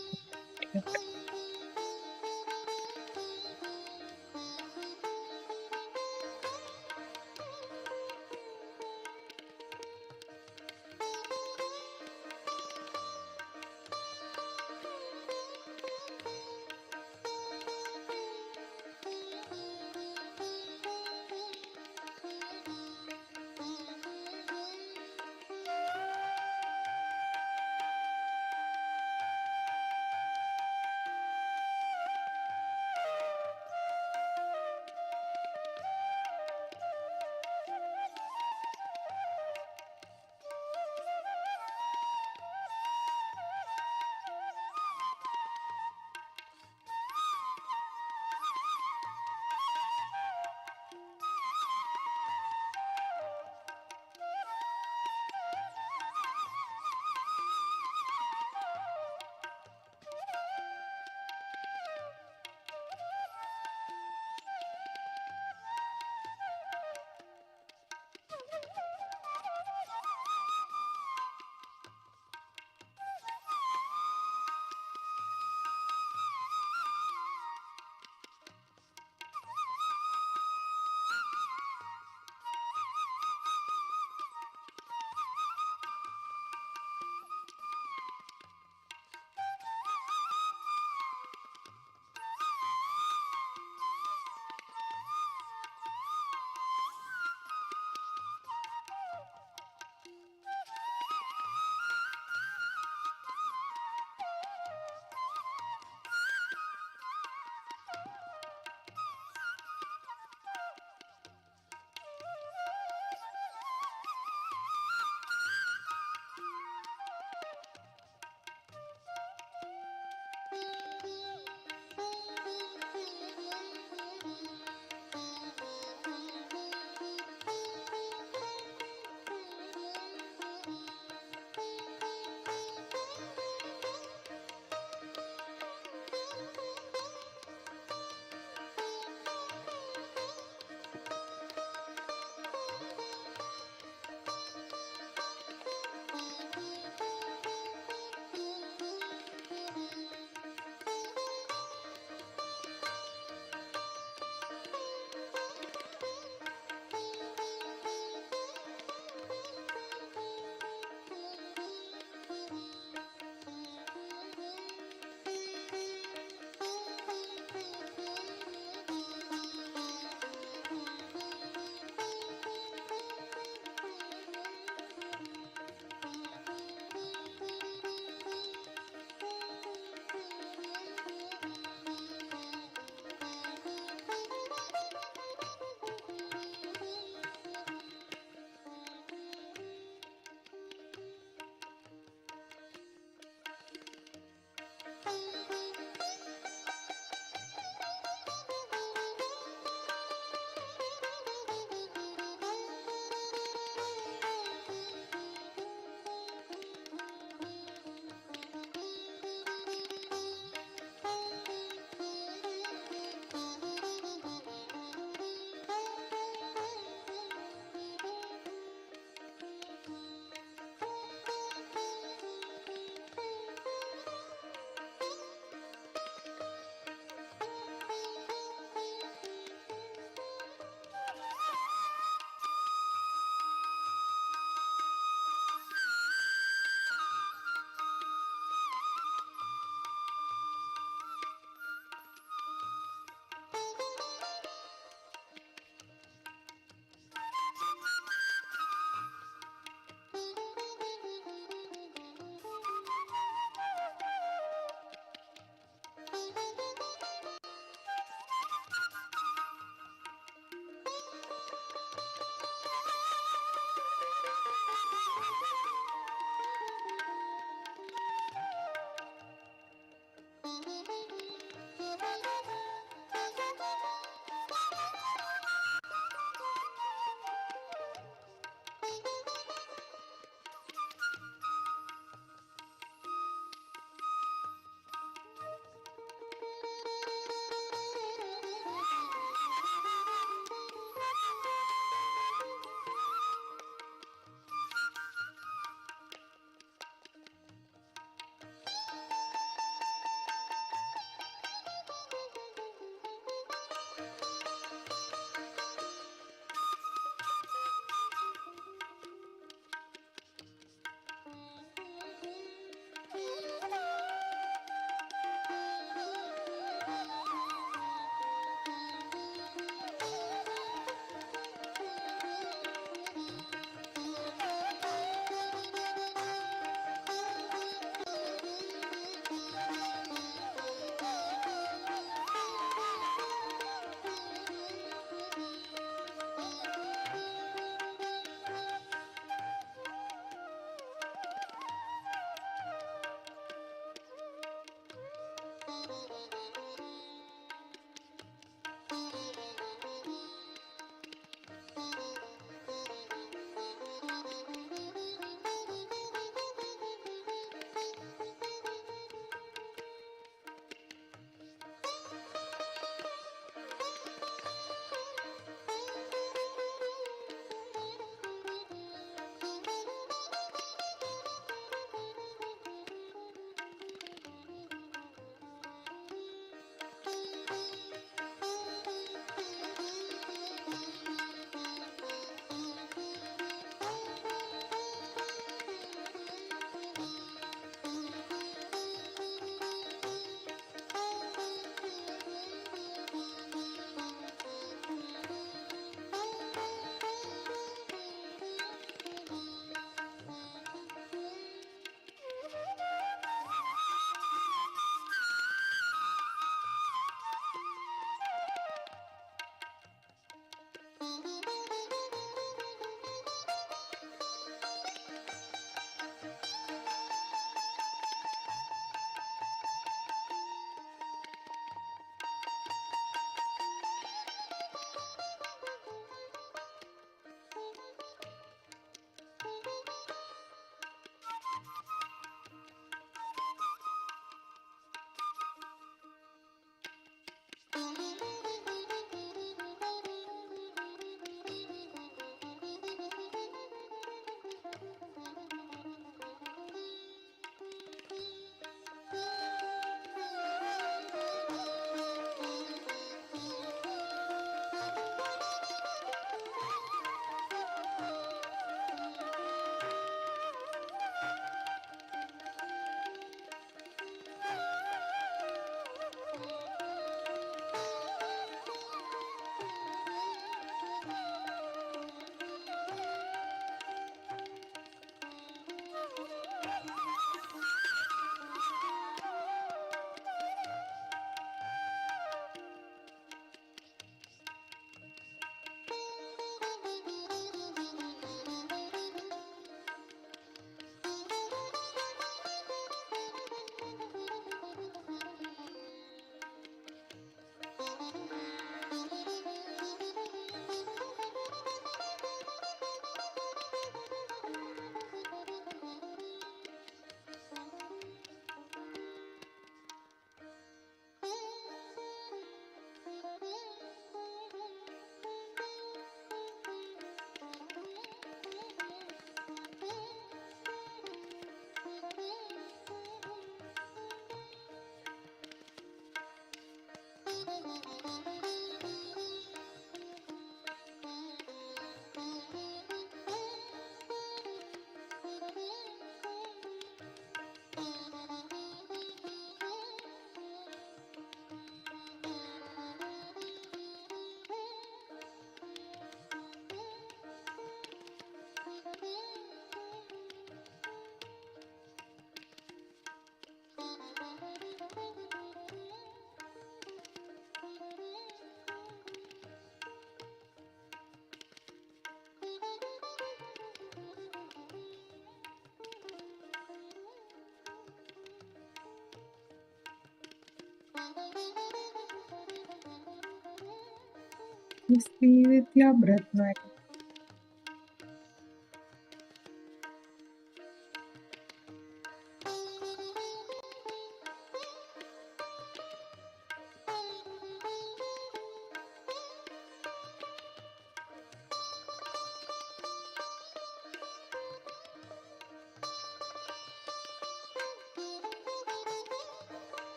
Just be with your breath, right?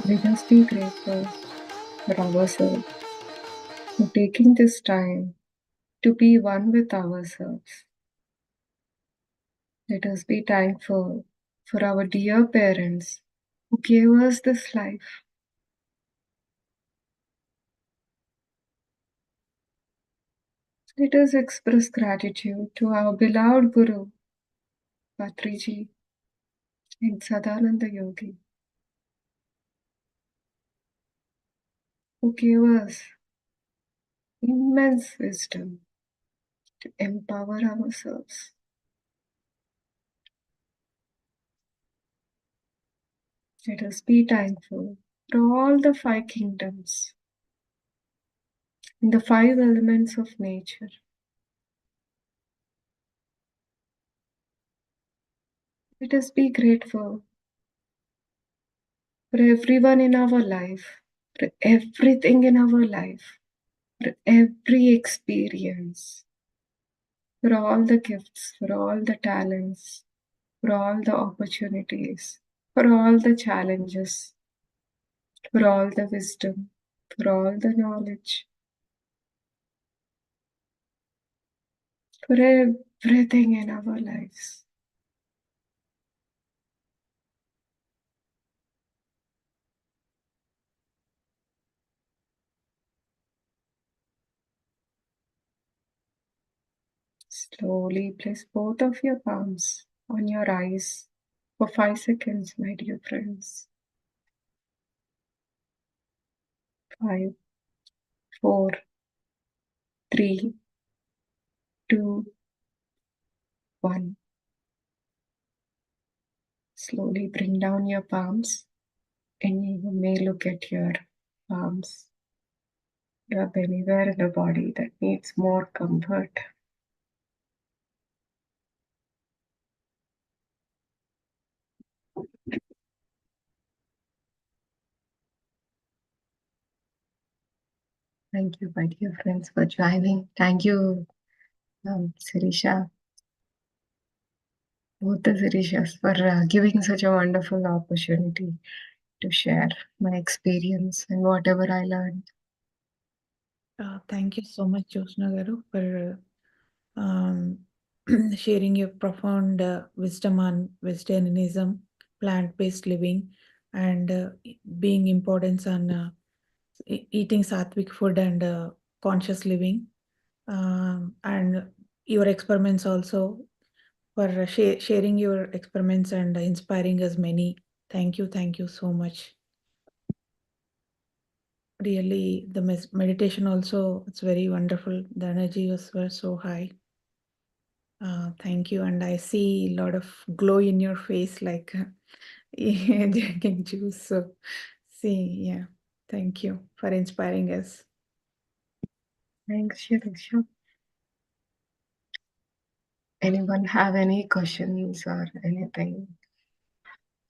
Let us be grateful for ourselves, for taking this time to be one with ourselves. Let us be thankful for our dear parents who gave us this life. Let us express gratitude to our beloved Guru, Patriji and Sadananda Yogi, who gave us immense wisdom to empower ourselves. Let us be thankful for all the five kingdoms and the five elements of nature. Let us be grateful for everyone in our life, for everything in our life, for every experience, for all the gifts, for all the talents, for all the opportunities, for all the challenges, for all the wisdom, for all the knowledge, for everything in our lives. Slowly place both of your palms on your eyes for 5 seconds, my dear friends. 5, 4, 3, 2, 1. Slowly bring down your palms and you may look at your palms. You have anywhere in the body that needs more comfort. Thank you, my dear friends, for joining. Thank you, Sirisha, both the Sirishas, for giving such a wonderful opportunity to share my experience and whatever I learned.
Thank you so much, Jyotsna garu, for sharing your profound wisdom on vegetarianism, plant-based living, and being importance on eating sattvic food and conscious living, and your experiments also, for sharing your experiments and inspiring us many. Thank you so much. Really, the meditation also, it's very wonderful. The energy were so high. Thank you, and I see a lot of glow in your face, like drinking juice. So, yeah, thank you for inspiring us.
Thanks, Sirisha. Anyone have any questions or anything?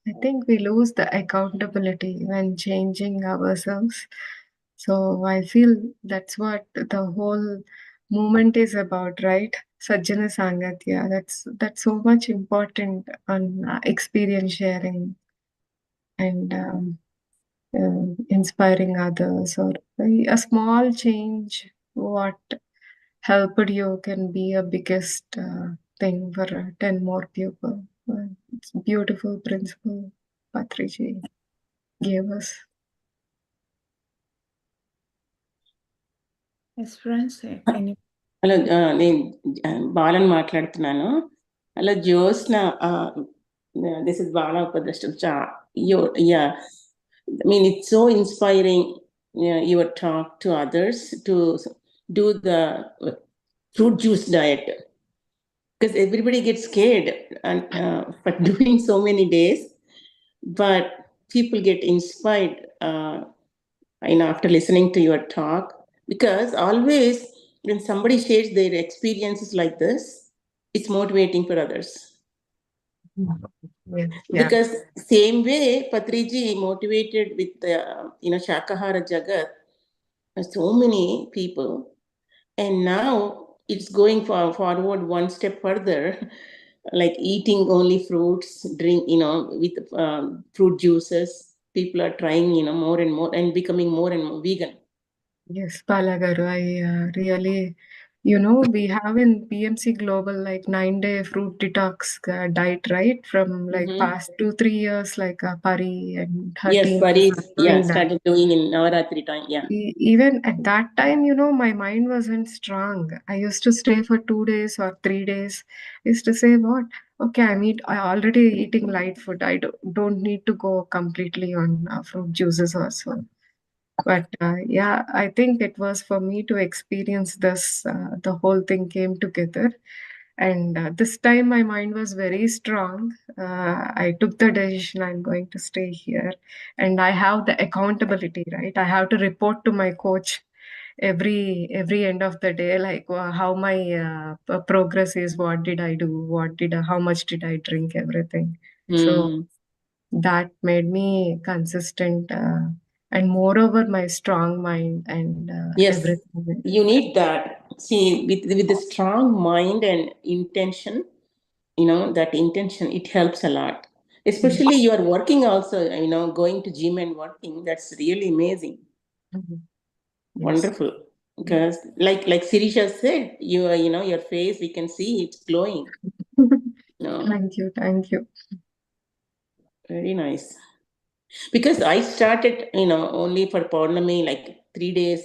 I think we lose the accountability when changing ourselves. So I feel that's what the whole movement is about, right? Sajjana Sangatya. That's so much important on experience sharing and inspiring others, or a small change. What helped you can be a biggest thing for 10 more people. It's a beautiful principle Patriji gave us.
Yes, friends, any
hello నేను బాలను మాట్లాడుతున్నాను. Hello Jyotsna, this is Bala Upadrashtam. Yeah, I mean, it's so inspiring, your talk to others to do the fruit juice diet, because everybody gets scared and for doing so many days, but people get inspired after listening to your talk, because always when somebody shares their experiences like this, it's motivating for others.
Yeah.
Because same way Patriji motivated with the Shakahara Jagat, so many people, and now it's going forward one step further, like eating only fruits, drink with fruit juices, people are trying, more and more and becoming more and more vegan.
Yes, Palagaru, I really, we have in PMC Global like 9-day fruit detox diet, right? From like
Mhm.
past 2-3 years, like Pari and her
Yes,
team
Pari,
are doing that.
started doing in Navaratri time. Yeah.
Even at that time, my mind wasn't strong. I used to stay for 2 days or 3 days. I used to say, what? Okay, I already eating light food. I don't need to go completely on fruit juices also. But yeah, I think it was for me to experience this. The whole thing came together. And this time my mind was very strong. I took the decision I'm going to stay here. And I have the accountability, right? I have to report to my coach every end of the day, like how my progress is, what did I do, how much did I drink, everything. So
Mm.
that made me consistent, and moreover my strong mind and
Yes,
everything.
you need that. See, with the strong mind and intention, that intention, it helps a lot. Especially you are working also, going to gym and working. That's really amazing.
Mhm. Yes.
Wonderful. Because like Sirisha said, your face, we can see it's glowing.
Thank you. Thank you.
Very nice. Because I started, only for Purnami, like 3 days.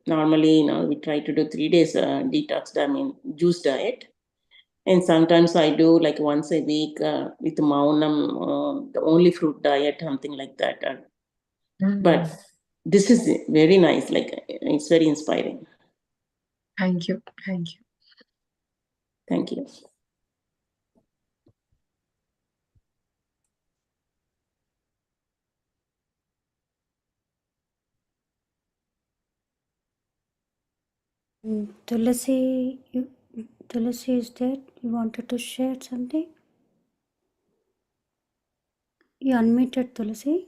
Normally, we try to do 3 days detox, juice diet. And sometimes I do like once a week with Maunam, the only fruit diet, something like that. But this is very nice. Like, it's very inspiring.
Thank you. Thank you.
Thank you.
Tulasi, Tulasi is there? You wanted to share something? You unmuted, Tulasi.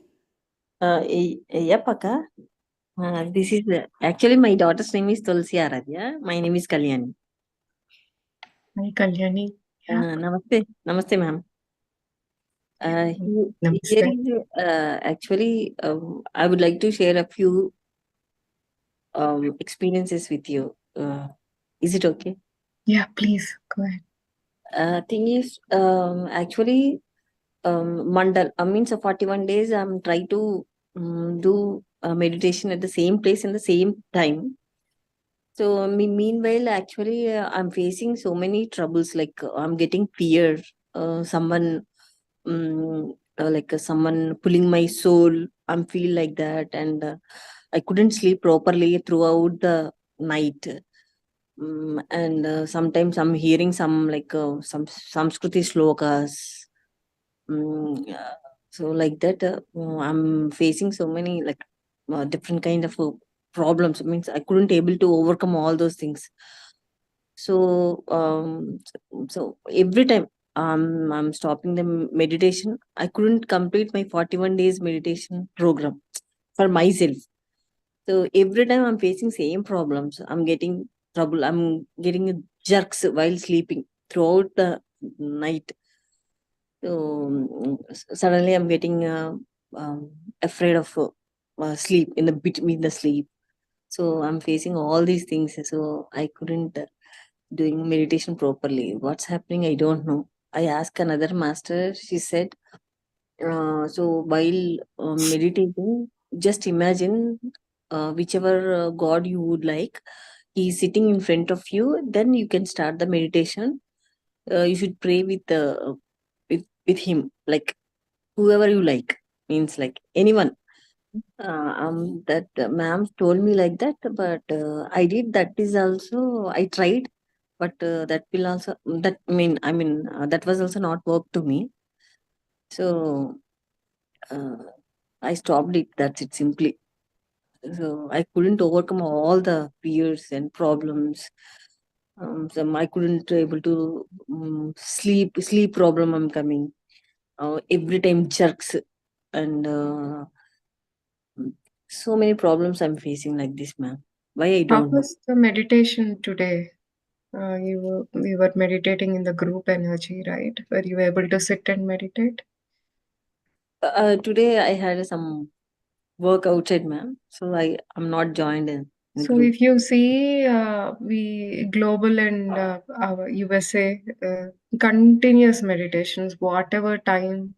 Yep, Akka. This is actually my daughter's name is Tulsi Aradhya. My name is Kalyani.
Hi, Kalyani. Yeah.
Namaste, namaste, ma'am. Here
Namaste.
is actually, I would like to share a few experiences with you. Is it okay?
Yeah, please go ahead.
Thing is, actually, mandal. Means 41 days. I'm trying to do meditation at the same place in the same time. So meanwhile, actually, I'm facing so many troubles. Like I'm getting fear. Someone, someone pulling my soul. I'm feel like that, and I couldn't sleep properly throughout the night. And sometimes I'm hearing some some Samskriti slokas. So like that, I'm facing so many different kind of problems. It means I couldn't able to overcome all those things. So so every time I'm stopping the meditation, I couldn't complete my 41 days meditation program for myself. So every time I'm facing same problems. I'm getting trouble. I'm getting jerks while sleeping throughout the night. So suddenly I'm getting afraid of sleep in the between the sleep. So I'm facing all these things. So I couldn't doing meditation properly. What's happening? I don't know. I asked another master. She said, so while meditating, just imagine whichever God you would like. He's sitting in front of you. Then you can start the meditation. You should pray with him, like whoever you like. Means like anyone. That ma'am told me like that, but I did that is also I tried, but that will also that I mean that was also not work to me. So uh, I stopped it. That's it simply. So I couldn't overcome all the fears and problems. So I couldn't able to sleep problem. I'm coming every time jerks and. So many problems I'm facing like this, ma'am. Why I
How
don't know.
was the meditation today? We were meditating in the group energy, right? Were you able to sit and meditate?
Today I had some work outside, ma'am. So I'm not joined in.
So
group.
if you see, we global and our USA continuous meditations, whatever time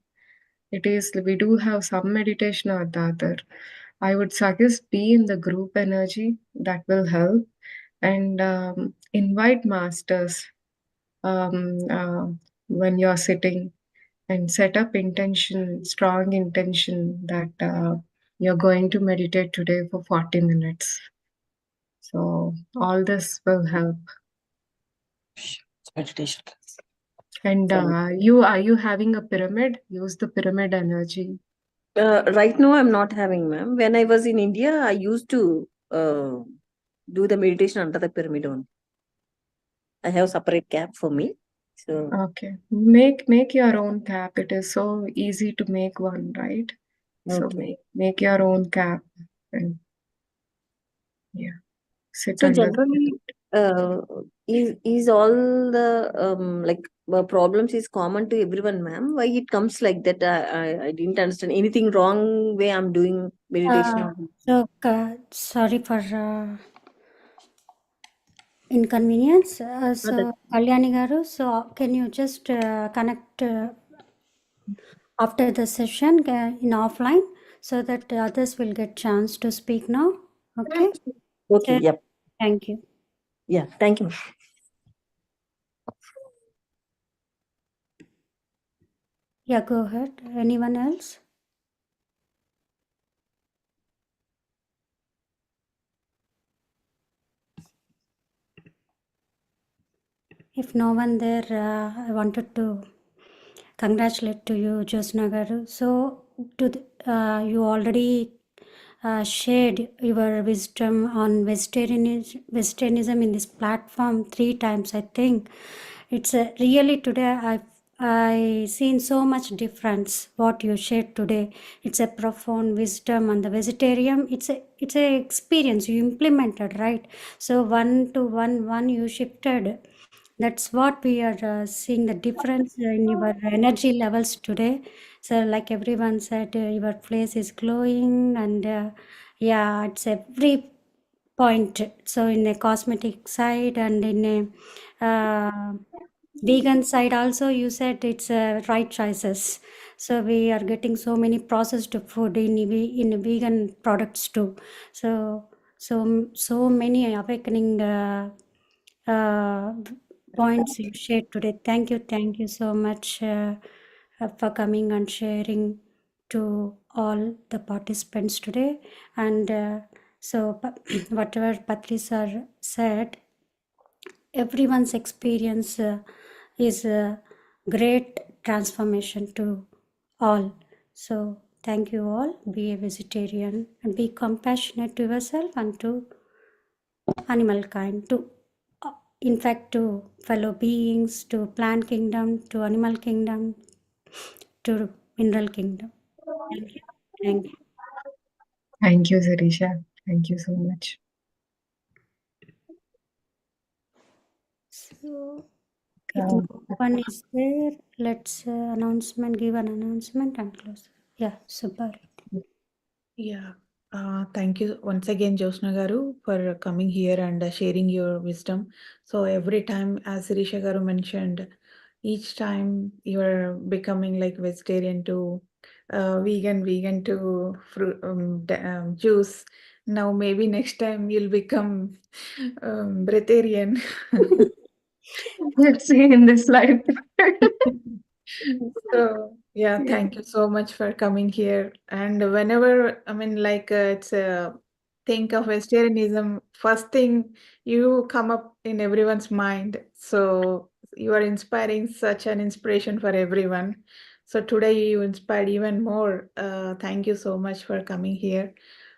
it is, we do have some meditation or the other. I would suggest be in the group energy, that will help, and invite masters when you're sitting, and set up intention, strong intention that you're going to meditate today for 40 minutes. So all this will help.
Meditation.
And are you having a pyramid? Use the pyramid energy.
Right now I'm not having, ma'am. When I was in India, I used to do the meditation under the pyramid only. I have separate cap for me. So
Okay. Make your own cap. It is so easy to make one, right? So
okay.
make your own cap and yeah, sit
So
under the
generally, is all the like problems is common to everyone, ma'am? Why it comes like that? I didn't understand anything wrong way I'm doing meditation.
So, sorry for inconvenience. So, Kalyani Garu, so can you just connect after the session in offline so that others will get chance to speak now? Okay.
Okay.
So,
Yep.
thank you.
Yeah. Thank you.
Yeah, go ahead. Anyone else? If no one there, I wanted to congratulate to you, Jyotsna Garu. So, you already shared your wisdom on vegetarianism in this platform 3 times, I think. It's really today I seen so much difference what you shared today. It's a profound wisdom on the vegetarian. It's a experience you implemented, right? So 1 to 1 you shifted. That's what we are seeing the difference in your energy levels today. So, like everyone said, your face is glowing, and yeah, it's every point. So, in a cosmetic side and in a vegan side, also, you said it's right choices. So, we are getting so many processed food in vegan products too. So many awakening. Uh, Points you shared today. Thank you so much for coming and sharing to all the participants today. And so, whatever Patri sir said, everyone's experience is a great transformation to all. So, thank you all. Be a vegetarian and be compassionate to yourself and to animal kind, to in fact to fellow beings, to plant kingdom, to animal kingdom, to mineral kingdom. Thank you. Thank you.
Thank you, Sirisha. Thank you so much.
So if no one is there, let's give an announcement and close. Yeah, super.
Yeah. Thank you once again, Jyotsna Garu, for coming here and sharing your wisdom. So every time, as Sirisha Garu mentioned, each time you're becoming like vegetarian to vegan to fruit juice. Now maybe next time you'll become breatharian.
Let's see in this life.
So yeah, thank you so much for coming here. And whenever I mean, like it's think of vegetarianism, first thing you come up in everyone's mind. So you are inspiring such an inspiration for everyone. So today you inspired even more. Thank you so much for coming here,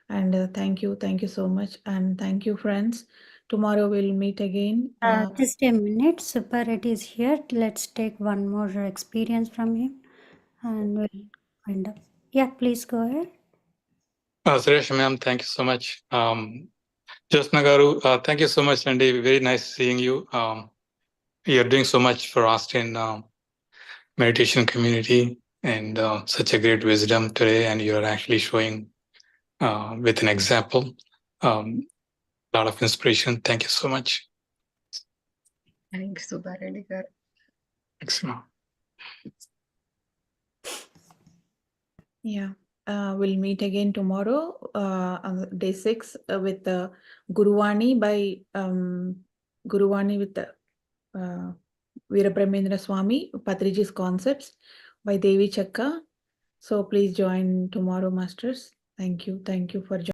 and thank you so much, and thank you, friends. Tomorrow we'll meet again.
Just a minute. Super Red is here. Let's take one more experience from him and we'll wind up. Yeah, please go ahead.
Suresh ma'am, thank you so much. Jyotsna Garu, thank you so much, Andy. Very nice seeing you. You're doing so much for Austin meditation community, and such a great wisdom today, and you're actually showing with an example a lot of inspiration. Thank you so much.
Thanks, Subbareddy garu.
Thanks, ma'am.
Yeah. We'll meet again tomorrow, on day 6, with the Guruvani by Guruvani with the Veerabrahmendra Swami, Patriji's concepts by Devi Chakka. So please join tomorrow, masters. Thank you. Thank you for joining.